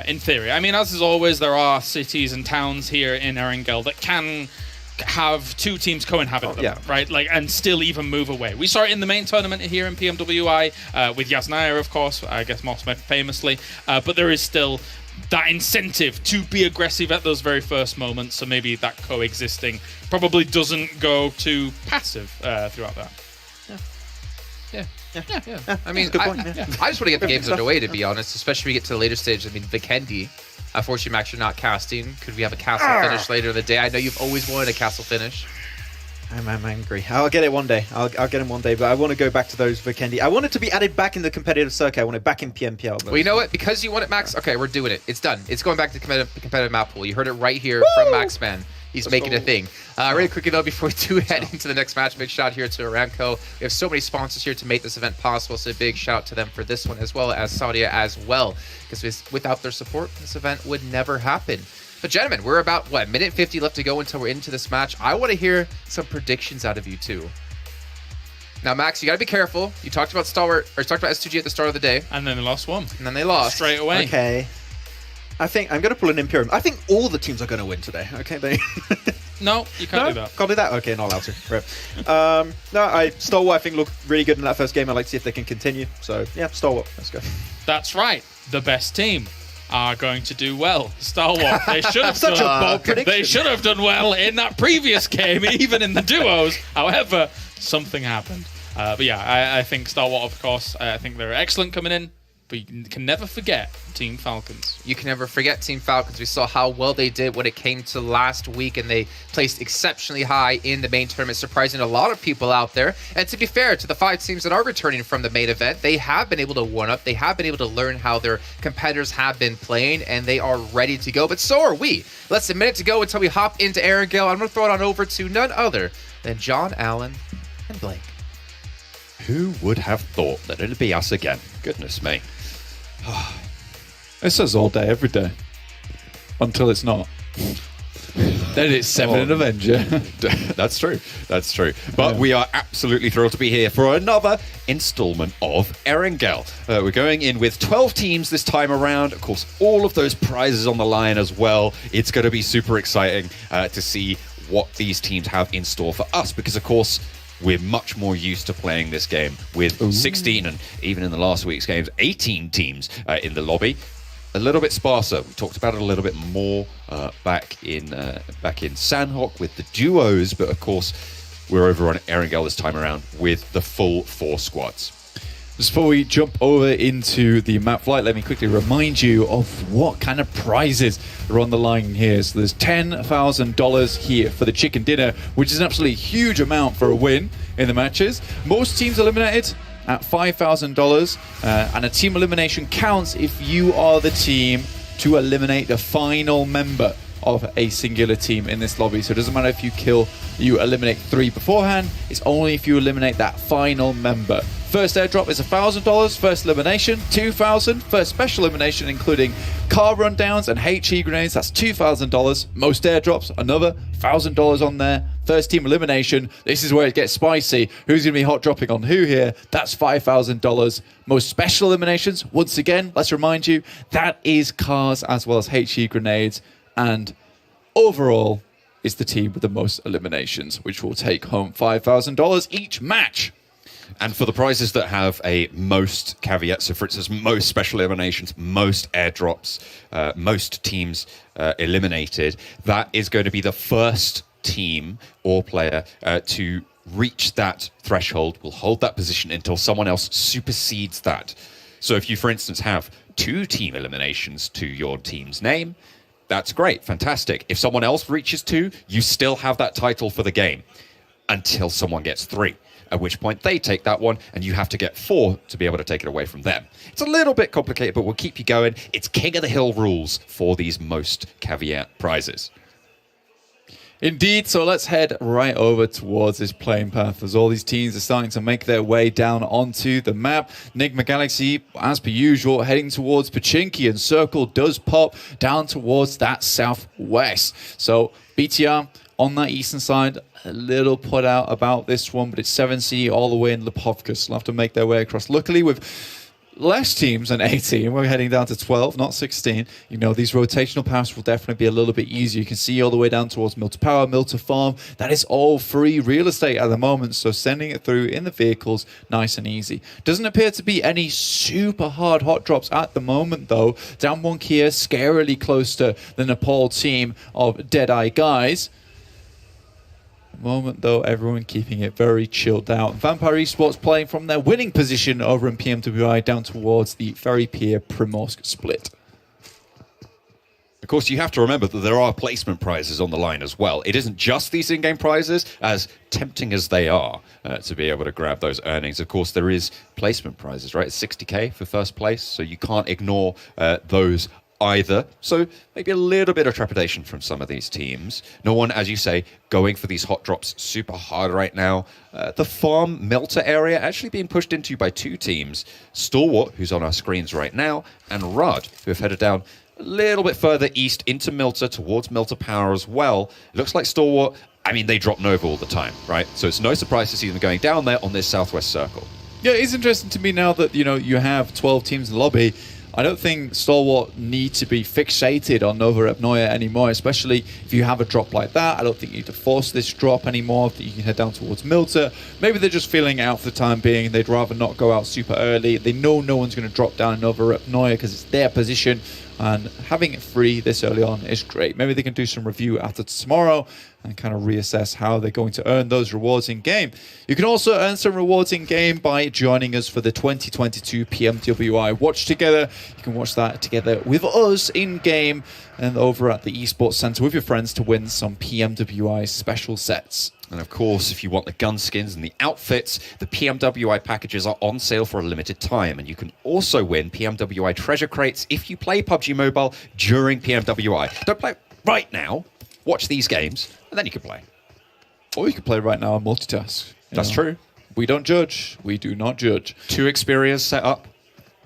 In theory. I mean, as is always, there are cities and towns here in Erangel that can have two teams co-inhabit them, right? Like, and still even move away. We saw it in the main tournament here in PMWI with Yasnaya, of course, I guess most famously, but there is still that incentive to be aggressive at those very first moments, so maybe that coexisting probably doesn't go too passive throughout that. Yeah. I mean, I just want to get the games underway, to be honest, especially when we get to the later stage. I mean, Vikendi, unfortunately, Max, you're not casting. Could we have a castle finish later in the day? I know you've always wanted a castle finish. I'm angry. I'll get it one day. I'll get him one day, but I want to go back to those Vikendi. I want it to be added back in the competitive circuit. I want it back in PMPL. Well, you know what? Because you want it, Max, okay, we're doing it. It's done. It's going back to the competitive map pool. You heard it right here from Maxman. He's making a thing. Really quickly, though, before we do head into the next match, big shout out here to Aramco. We have so many sponsors here to make this event possible, so a big shout out to them for this one, as well as Saudia as well, because without their support, this event would never happen. But gentlemen, we're about, minute 50 left to go until we're into this match. I want to hear some predictions out of you, too. Now, Max, you got to be careful. You talked about Stalwart, or you talked about S2G at the start of the day. And then they lost one. And then they lost. Straight away. Okay. I think I'm going to pull an Imperium. I think all the teams are going to win today. Okay, No, you can't do that. Can't do that? Okay, not allowed to. Right. Stalwart, I think, looked really good in that first game. I'd like to see if they can continue. So, yeah, Stalwart. Let's go. That's right. The best team are going to do well. Stalwart. They should have Such a bold prediction. They should have done well in that previous game, even in the duos. However, something happened. But yeah, I think Stalwart, of course, I think they're excellent coming in. But you can never forget Team Falcons. You can never forget Team Falcons. We saw how well they did when it came to last week, and they placed exceptionally high in the main tournament, surprising a lot of people out there. And to be fair to the 5 teams that are returning from the main event, they have been able to one up. They have been able to learn how their competitors have been playing, and they are ready to go. But so are we. Less than a minute to go until we hop into Erangel. I'm going to throw it on over to none other than John Allen and Blake. Who would have thought that it'd be us again? Goodness me. It says all day, every day. Until it's not. Then it's 7 in Avenger. That's true. That's true. But we are absolutely thrilled to be here for another installment of Erangel. We're going in with 12 teams this time around. Of course, all of those prizes on the line as well. It's going to be super exciting to see what these teams have in store for us because, of course, we're much more used to playing this game with 16 and even in the last week's games, 18 teams in the lobby. A little bit sparser. We talked about it a little bit more back in Sandhawk with the duos, but of course, we're over on Erangel this time around with the full 4 squads. Just before we jump over into the map flight, let me quickly remind you of what kind of prizes are on the line here. So there's $10,000 here for the chicken dinner, which is an absolutely huge amount for a win in the matches. Most teams eliminated at $5,000, and a team elimination counts if you are the team to eliminate the final member of a singular team in this lobby. So it doesn't matter if you eliminate 3 beforehand, it's only if you eliminate that final member. First airdrop is $1,000, first elimination, $2,000, first special elimination including car rundowns and HE grenades, that's $2,000. Most airdrops, another $1,000 on there. First team elimination, this is where it gets spicy. Who's going to be hot dropping on who here? That's $5,000. Most special eliminations, once again, let's remind you, that is cars as well as HE grenades. And overall is the team with the most eliminations, which will take home $5,000 each match. And for the prizes that have a most caveat, so for instance, most special eliminations, most airdrops, most teams eliminated, that is going to be the first team or player to reach that threshold, will hold that position until someone else supersedes that. So if you, for instance, have 2 team eliminations to your team's name, that's great, fantastic. If someone else reaches 2, you still have that title for the game until someone gets 3. At which point they take that one, and you have to get 4 to be able to take it away from them. It's a little bit complicated, but we'll keep you going. It's King of the Hill rules for these most caveat prizes. Indeed, so let's head right over towards this playing path as all these teams are starting to make their way down onto the map. Enigma Galaxy, as per usual, heading towards Pachinki, and Circle does pop down towards that southwest. So BTR on that eastern side, a little put out about this one, but it's 7C all the way in Lipovka, so they'll have to make their way across. Luckily, with less teams than 18, we're heading down to 12, not 16. You know, these rotational paths will definitely be a little bit easier. You can see all the way down towards Mill to Power, Mill to Farm. That is all free real estate at the moment, so sending it through in the vehicles, nice and easy. Doesn't appear to be any super hard hot drops at the moment, though. Down 1 Kia, scarily close to the Nepal team of Deadeye guys. Moment though, everyone keeping it very chilled out. Vampire Esports playing from their winning position over in PMWI down towards the Ferry Pier Primorsk split. Of course, you have to remember that there are placement prizes on the line as well. It isn't just these in-game prizes, as tempting as they are to be able to grab those earnings. Of course, there is placement prizes, right? It's 60k for first place, so you can't ignore those either. So maybe a little bit of trepidation from some of these teams. No one, as you say, going for these hot drops super hard right now. The Farm Milter area actually being pushed into by 2 teams. Stalwart, who's on our screens right now, and Rudd, who have headed down a little bit further east into Milter, towards Milter Power as well. It looks like Stalwart, I mean, they drop Nova all the time, right? So it's no surprise to see them going down there on this southwest circle. Yeah, it's interesting to me now that, you know, you have 12 teams in the lobby. I don't think Stalwart need to be fixated on Nova Repnoia anymore, especially if you have a drop like that. I don't think you need to force this drop anymore, that you can head down towards Milter. Maybe they're just feeling it out for the time being. They'd rather not go out super early. They know no one's going to drop down in Nova Repnoia because it's their position, and having it free this early on is great. Maybe they can do some review after tomorrow and kind of reassess how they're going to earn those rewards in game. You can also earn some rewards in game by joining us for the 2022 PMWI Watch Together. You can watch that together with us in game and over at the Esports Center with your friends to win some PMWI special sets. And of course, if you want the gun skins and the outfits, the PMWI packages are on sale for a limited time. And you can also win PMWI treasure crates if you play PUBG Mobile during PMWI. Don't play right now. Watch these games, and then you can play. Or you can play right now and multitask. That's true. We don't judge. We do not judge. 2 Xperias set up.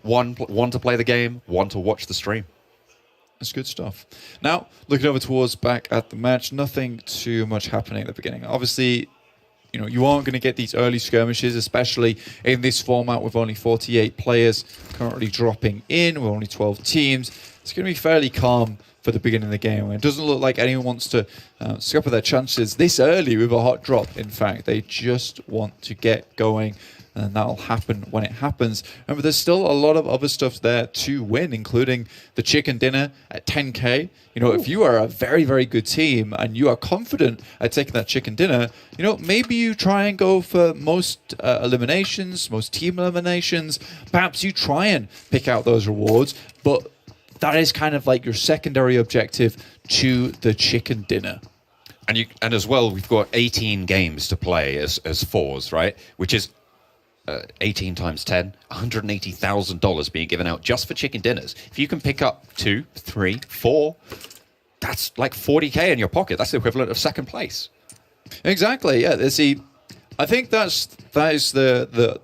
One to play the game, 1 to watch the stream. That's good stuff. Now, looking over towards back at the match, nothing too much happening at the beginning. Obviously, you aren't going to get these early skirmishes, especially in this format with only 48 players currently dropping in, with only 12 teams. It's going to be fairly calm for the beginning of the game. It doesn't look like anyone wants to scupper their chances this early with a hot drop. In fact, they just want to get going, and that'll happen when it happens. Remember, there's still a lot of other stuff there to win, including the chicken dinner at 10k. If you are a very, very good team and you are confident at taking that chicken dinner, maybe you try and go for most eliminations, most team eliminations. Perhaps you try and pick out those rewards, but that is kind of like your secondary objective to the chicken dinner. And as well, we've got 18 games to play as fours, right? Which is 18 times 10, $180,000 being given out just for chicken dinners. If you can pick up 2, 3, 4, that's like 40k in your pocket. That's the equivalent of second place. Exactly. Yeah. I think that is the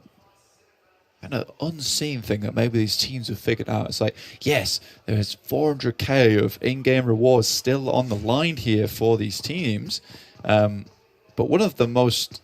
kind of unseen thing that maybe these teams have figured out. It's like, yes, there's 400k of in-game rewards still on the line here for these teams, but one of the most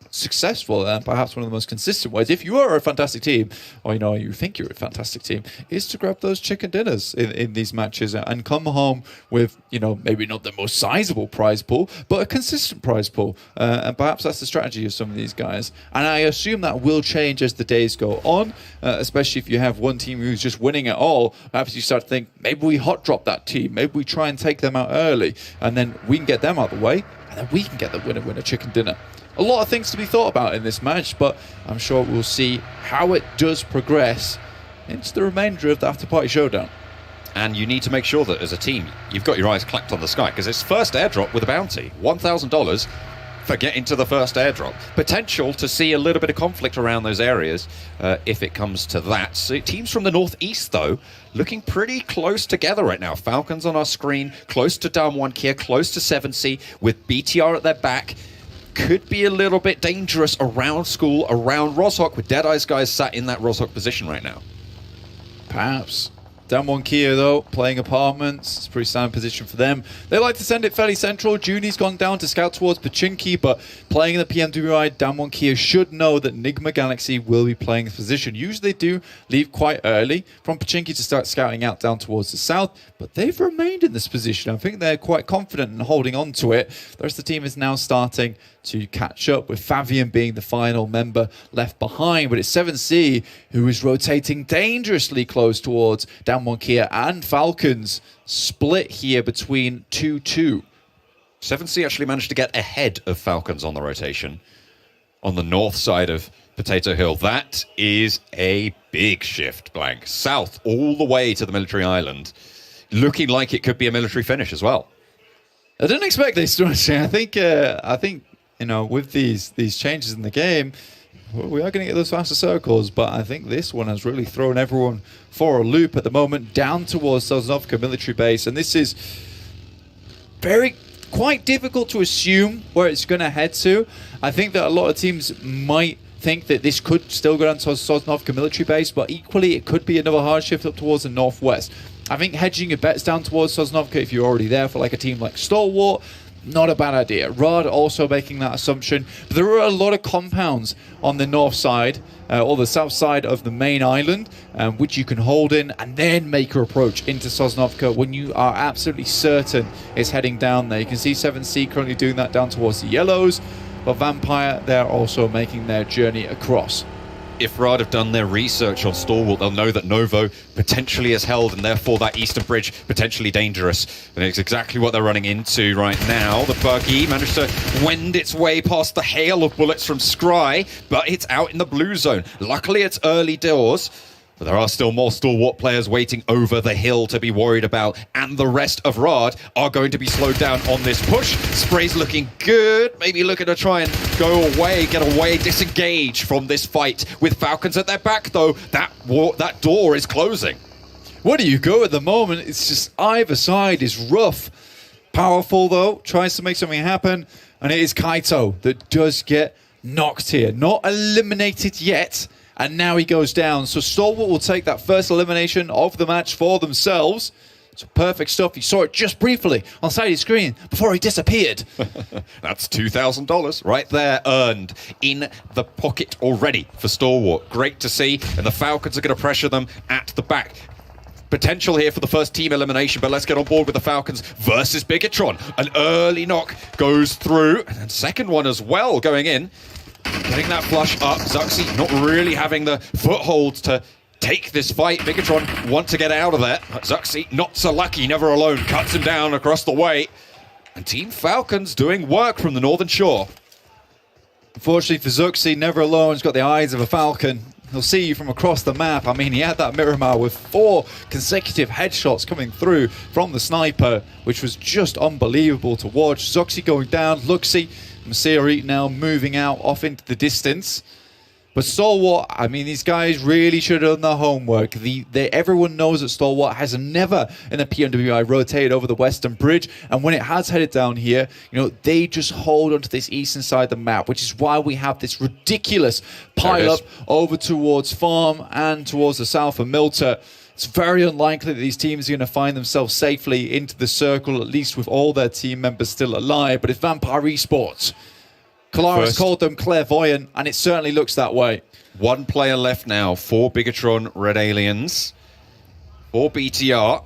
successful and perhaps one of the most consistent ways, if you are a fantastic team, or you think you're a fantastic team, is to grab those chicken dinners in these matches and come home with maybe not the most sizable prize pool, but a consistent prize pool, and perhaps that's the strategy of some of these guys. And I assume that will change as the days go on, especially if you have one team who's just winning it all. Perhaps you start to think, maybe we hot drop that team, maybe we try and take them out early, and then we can get them out of the way, and then we can get the winner chicken dinner. A lot of things to be thought about in this match, but I'm sure we'll see how it does progress into the remainder of the Afterparty Showdown. And you need to make sure that as a team, you've got your eyes clapped on the sky, because it's first airdrop with a bounty. $1,000 for getting to the first airdrop. Potential to see a little bit of conflict around those areas if it comes to that. So teams from the northeast, though, looking pretty close together right now. Falcons on our screen, close to Down1 Kia, close to 7C, with BTR at their back. Could be a little bit dangerous around school, around Roshok, with Deadeye's guys sat in that Roshok position right now. Perhaps. Down1 Kia, though, playing apartments. It's a pretty standard position for them. They like to send it fairly central. Junie's gone down to scout towards Pachinki, but playing in the PMWI, Down1 Kia should know that Nigma Galaxy will be playing this position. Usually they do leave quite early from Pachinki to start scouting out down towards the south, but they've remained in this position. I think they're quite confident in holding on to it. The rest of the team is now starting to catch up, with Fabian being the final member left behind, but it's 7C who is rotating dangerously close towards Down1 Kia and Falcons, split here between 2-2. 7C actually managed to get ahead of Falcons on the rotation on the north side of Potato Hill. That is a big shift, Blank. South all the way to the military island, looking like it could be a military finish as well. I didn't expect this, honestly. I think with these changes in the game, we are going to get those faster circles, but I think this one has really thrown everyone for a loop at the moment, down towards Sosnovka military base, and this is quite difficult to assume where it's going to head to. I think that a lot of teams might think that this could still go down to Sosnovka military base, but equally it could be another hard shift up towards the northwest. I think hedging your bets down towards Sosnovka, if you're already there for like a team like Stalwart, not a bad idea. Rod also making that assumption. But there are a lot of compounds on the north side, or the south side of the main island, which you can hold in and then make your approach into Sosnovka when you are absolutely certain it's heading down there. You can see 7C currently doing that down towards the yellows, but Vampire, they're also making their journey across. if Rad have done their research on Stalwart, they'll know that Novo potentially is held, and therefore that eastern bridge potentially dangerous. And it's exactly what they're running into right now. The buggy managed to wend its way past the hail of bullets from Scry, but it's out in the blue zone. Luckily, it's early doors. But there are still more Stalwart players waiting over the hill to be worried about, and the rest of Rad are going to be slowed down on this push. Spray's looking good, maybe looking to try and go away, get away, disengage from this fight. With Falcons at their back, though, that door is closing. Where do you go at the moment? It's just either side is rough. Powerful, though, tries to make something happen, and it is Kaito that does get knocked here. Not eliminated yet. And now he goes down. So Stalwart will take that first elimination of the match for themselves. It's perfect stuff. You saw it just briefly on the side of the screen before he disappeared. That's $2,000 right there, earned in the pocket already for Stalwart. Great to see. And the Falcons are going to pressure them at the back. Potential here for the first team elimination, but let's get on board with the Falcons versus Bigatron. An early knock goes through. And then second one as well going in. Getting that flush up. Zuxi not really having the foothold to take this fight. Bigatron want to get out of there. But Zuxi not so lucky, never alone. Cuts him down across the way. And Team Falcons doing work from the Northern Shore. Unfortunately for Zuxi, never alone. He's got the eyes of a falcon. He'll see you from across the map. I mean, he had that Miramar with 4 consecutive headshots coming through from the sniper, which was just unbelievable to watch. Zuxi going down. Luxi, Masiri now moving out off into the distance. But Stalwart, I mean, these guys really should have done their homework. Everyone knows that Stalwart has never in the PMWI rotated over the Western Bridge. And when it has headed down here, you know, they just hold onto this eastern side of the map, which is why we have this ridiculous pile-up over towards Farm and towards the south of Milter. It's very unlikely that these teams are going to find themselves safely into the circle, at least with all their team members still alive. But it's Vampire Esports. Kalaris called them clairvoyant, and it certainly looks that way. One player left now for Bigatron Red Aliens, for BTR.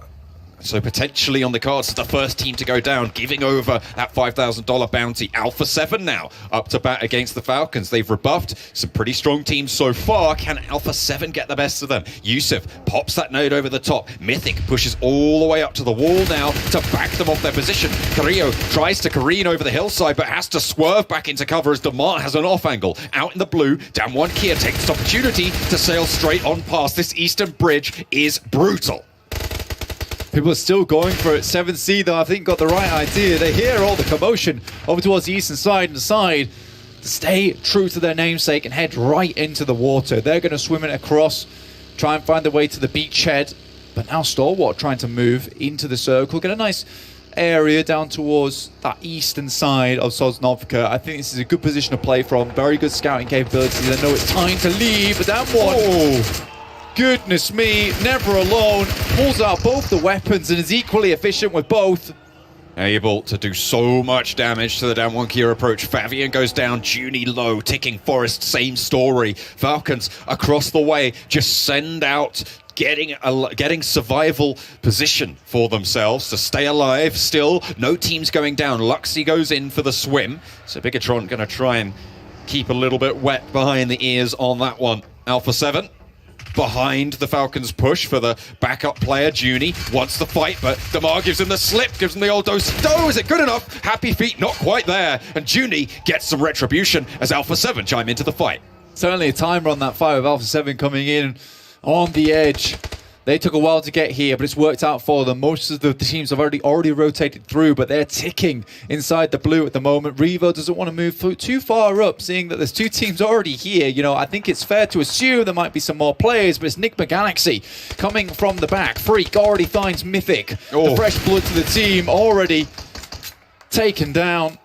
So potentially on the cards is the first team to go down, giving over that $5,000 bounty. Alpha 7 now up to bat against the Falcons. They've rebuffed some pretty strong teams so far. Can Alpha 7 get the best of them? Yusuf pops that node over the top. Mythic pushes all the way up to the wall now to back them off their position. Carrillo tries to careen over the hillside, but has to swerve back into cover as Demar has an off angle. Out in the blue, Damwon Kia takes this opportunity to sail straight on past. This eastern bridge is brutal. People are still going for it. 7C, though, I think got the right idea. They hear all the commotion over towards the eastern side and decide to stay true to their namesake and head right into the water. They're going to swim it across, try and find their way to the beachhead. But now Stalwart trying to move into the circle. Get a nice area down towards that eastern side of Sosnovka. I think this is a good position to play from. Very good scouting capabilities. I know it's time to leave, but that one... Oh. Goodness me, never alone, pulls out both the weapons and is equally efficient with both. Able to do so much damage to the Damwon Kia approach. Favian goes down, Junie low, ticking Forest, same story. Falcons across the way just send out, getting survival position for themselves to stay alive. Still, no teams going down. Luxy goes in for the swim, so Bigatron going to try and keep a little bit wet behind the ears on that one. Alpha 7. Behind the Falcons push for the backup player. Junie wants the fight, but Damar gives him the slip, gives him the old dose. Oh, is it good enough? Happy Feet not quite there. And Junie gets some retribution as Alpha 7 chime into the fight. Certainly a timer on that fight with Alpha 7 coming in on the edge. They took a while to get here, but it's worked out for them. Most of the teams have already rotated through, but they're ticking inside the blue at the moment. Revo doesn't want to move too far up, seeing that there's 2 teams already here. You know, I think it's fair to assume there might be some more players, but it's Nigma Galaxy coming from the back. Freak already finds Mythic. Oh. The fresh blood to the team already taken down.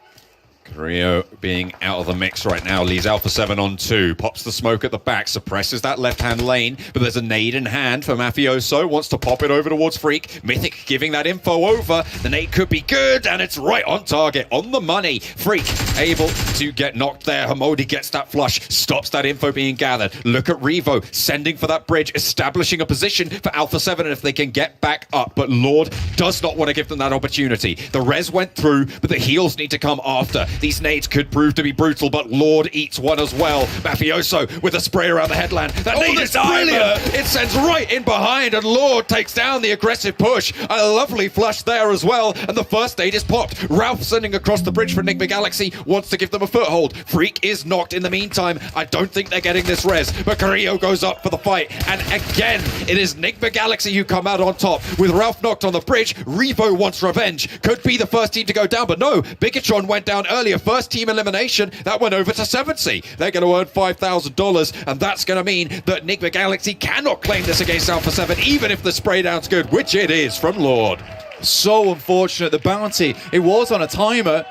Carrillo being out of the mix right now, leaves Alpha 7 on 2, pops the smoke at the back, suppresses that left-hand lane, but there's a nade in hand for Mafioso, wants to pop it over towards Freak. Mythic giving that info over, the nade could be good, and it's right on target, on the money. Freak able to get knocked there, Hamodi gets that flush, stops that info being gathered. Look at Revo, sending for that bridge, establishing a position for Alpha 7, and if they can get back up, but Lord does not want to give them that opportunity. The res went through, but the heals need to come after. These nades could prove to be brutal, but Lord eats one as well. Mafioso with a spray around the headland. That nade is brilliant. It sends right in behind, and Lord takes down the aggressive push. A lovely flush there as well, and the first nade is popped. Ralph sending across the bridge for Enigma Galaxy, wants to give them a foothold. Freak is knocked in the meantime. I don't think they're getting this res, but Carrillo goes up for the fight, and again, it is Enigma Galaxy who come out on top. With Ralph knocked on the bridge, Revo wants revenge. Could be the first team to go down, but no, Bigatron went down earlier. First team elimination, that went over to 7C. They're going to earn $5,000, and that's going to mean that Enigma Galaxy cannot claim this against Alpha 7, even if the spray down's good, which it is from Lord. So unfortunate. The bounty, it was on a timer.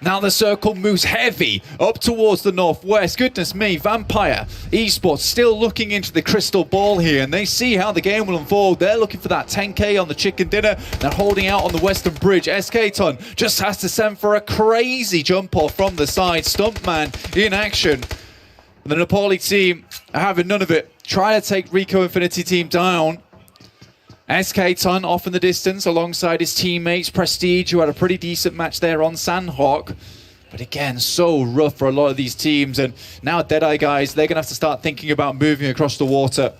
Now the circle moves heavy up towards the northwest. Goodness me, Vampire Esports still looking into the crystal ball here, and they see how the game will unfold. They're looking for that 10k on the chicken dinner. They're holding out on the western bridge. SK-Ton just has to send for a crazy jump off from the side. Stuntman in action. The Napoli team are having none of it. Try to take Rico Infinity team down. SK-Ton off in the distance alongside his teammates. Prestige, who had a pretty decent match there on Sandhawk. But again, so rough for a lot of these teams. And now Deadeye guys, they're going to have to start thinking about moving across the water.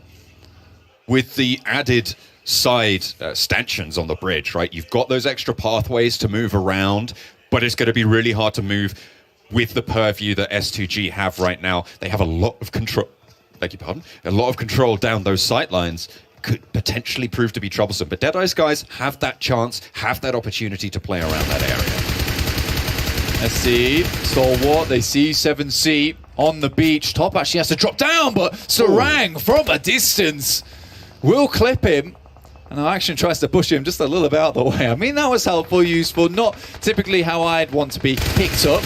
With the added side stanchions on the bridge, right? You've got those extra pathways to move around, but it's going to be really hard to move with the purview that S2G have right now. They have a lot of control. Beg your pardon? A lot of control down those sight lines. Could potentially prove to be troublesome. But Deadeye's guys have that chance, have that opportunity to play around that area. Let's see. Stalwart, they see 7C on the beach. Top actually has to drop down, but Sarang from a distance will clip him. And Action tries to push him just a little bit out of the way. I mean, that was helpful, useful. Not typically how I'd want to be picked up.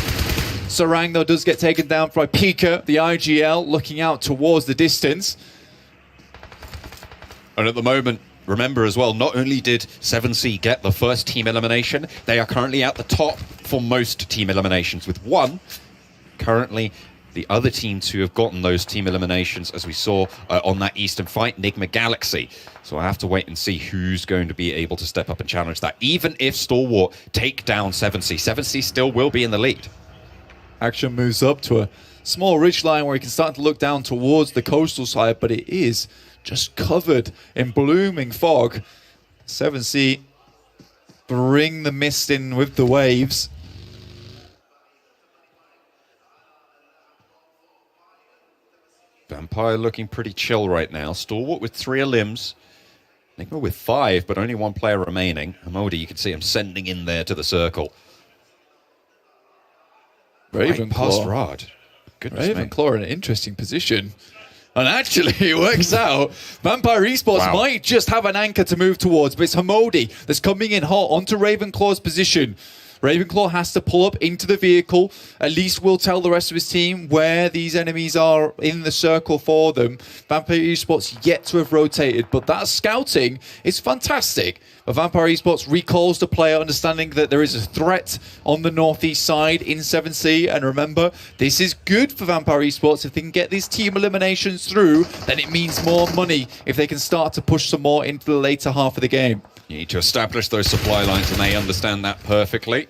Sarang, though, does get taken down by Pika, the IGL, looking out towards the distance. And at the moment, remember as well, not only did 7C get the first team elimination, they are currently at the top for most team eliminations with one. Currently, the other teams who have gotten those team eliminations, as we saw on that Eastern fight, Enigma Galaxy. So I have to wait and see who's going to be able to step up and challenge that. Even if Stalwart take down 7C, 7C still will be in the lead. Action moves up to a small ridgeline where he can start to look down towards the coastal side, but it is just covered in blooming fog. 7C bring the mist in with the waves. Vampire looking pretty chill right now. Stalwart with 3 limbs. Enigma with 5, but only 1 player remaining. Amodi, you can see him sending in there to the circle. Right past Rod. Goodness me. Ravenclaw in an interesting position. And actually, it works out. Vampire Esports might just have an anchor to move towards, but it's Hamodi that's coming in hot onto Ravenclaw's position. Ravenclaw has to pull up into the vehicle. At least we'll tell the rest of his team where these enemies are in the circle for them. Vampire Esports yet to have rotated, but that scouting is fantastic. But Vampire Esports recalls the player, understanding that there is a threat on the northeast side in 7C. And remember, this is good for Vampire Esports. If they can get these team eliminations through, then it means more money if they can start to push some more into the later half of the game. You need to establish those supply lines, and they understand that perfectly.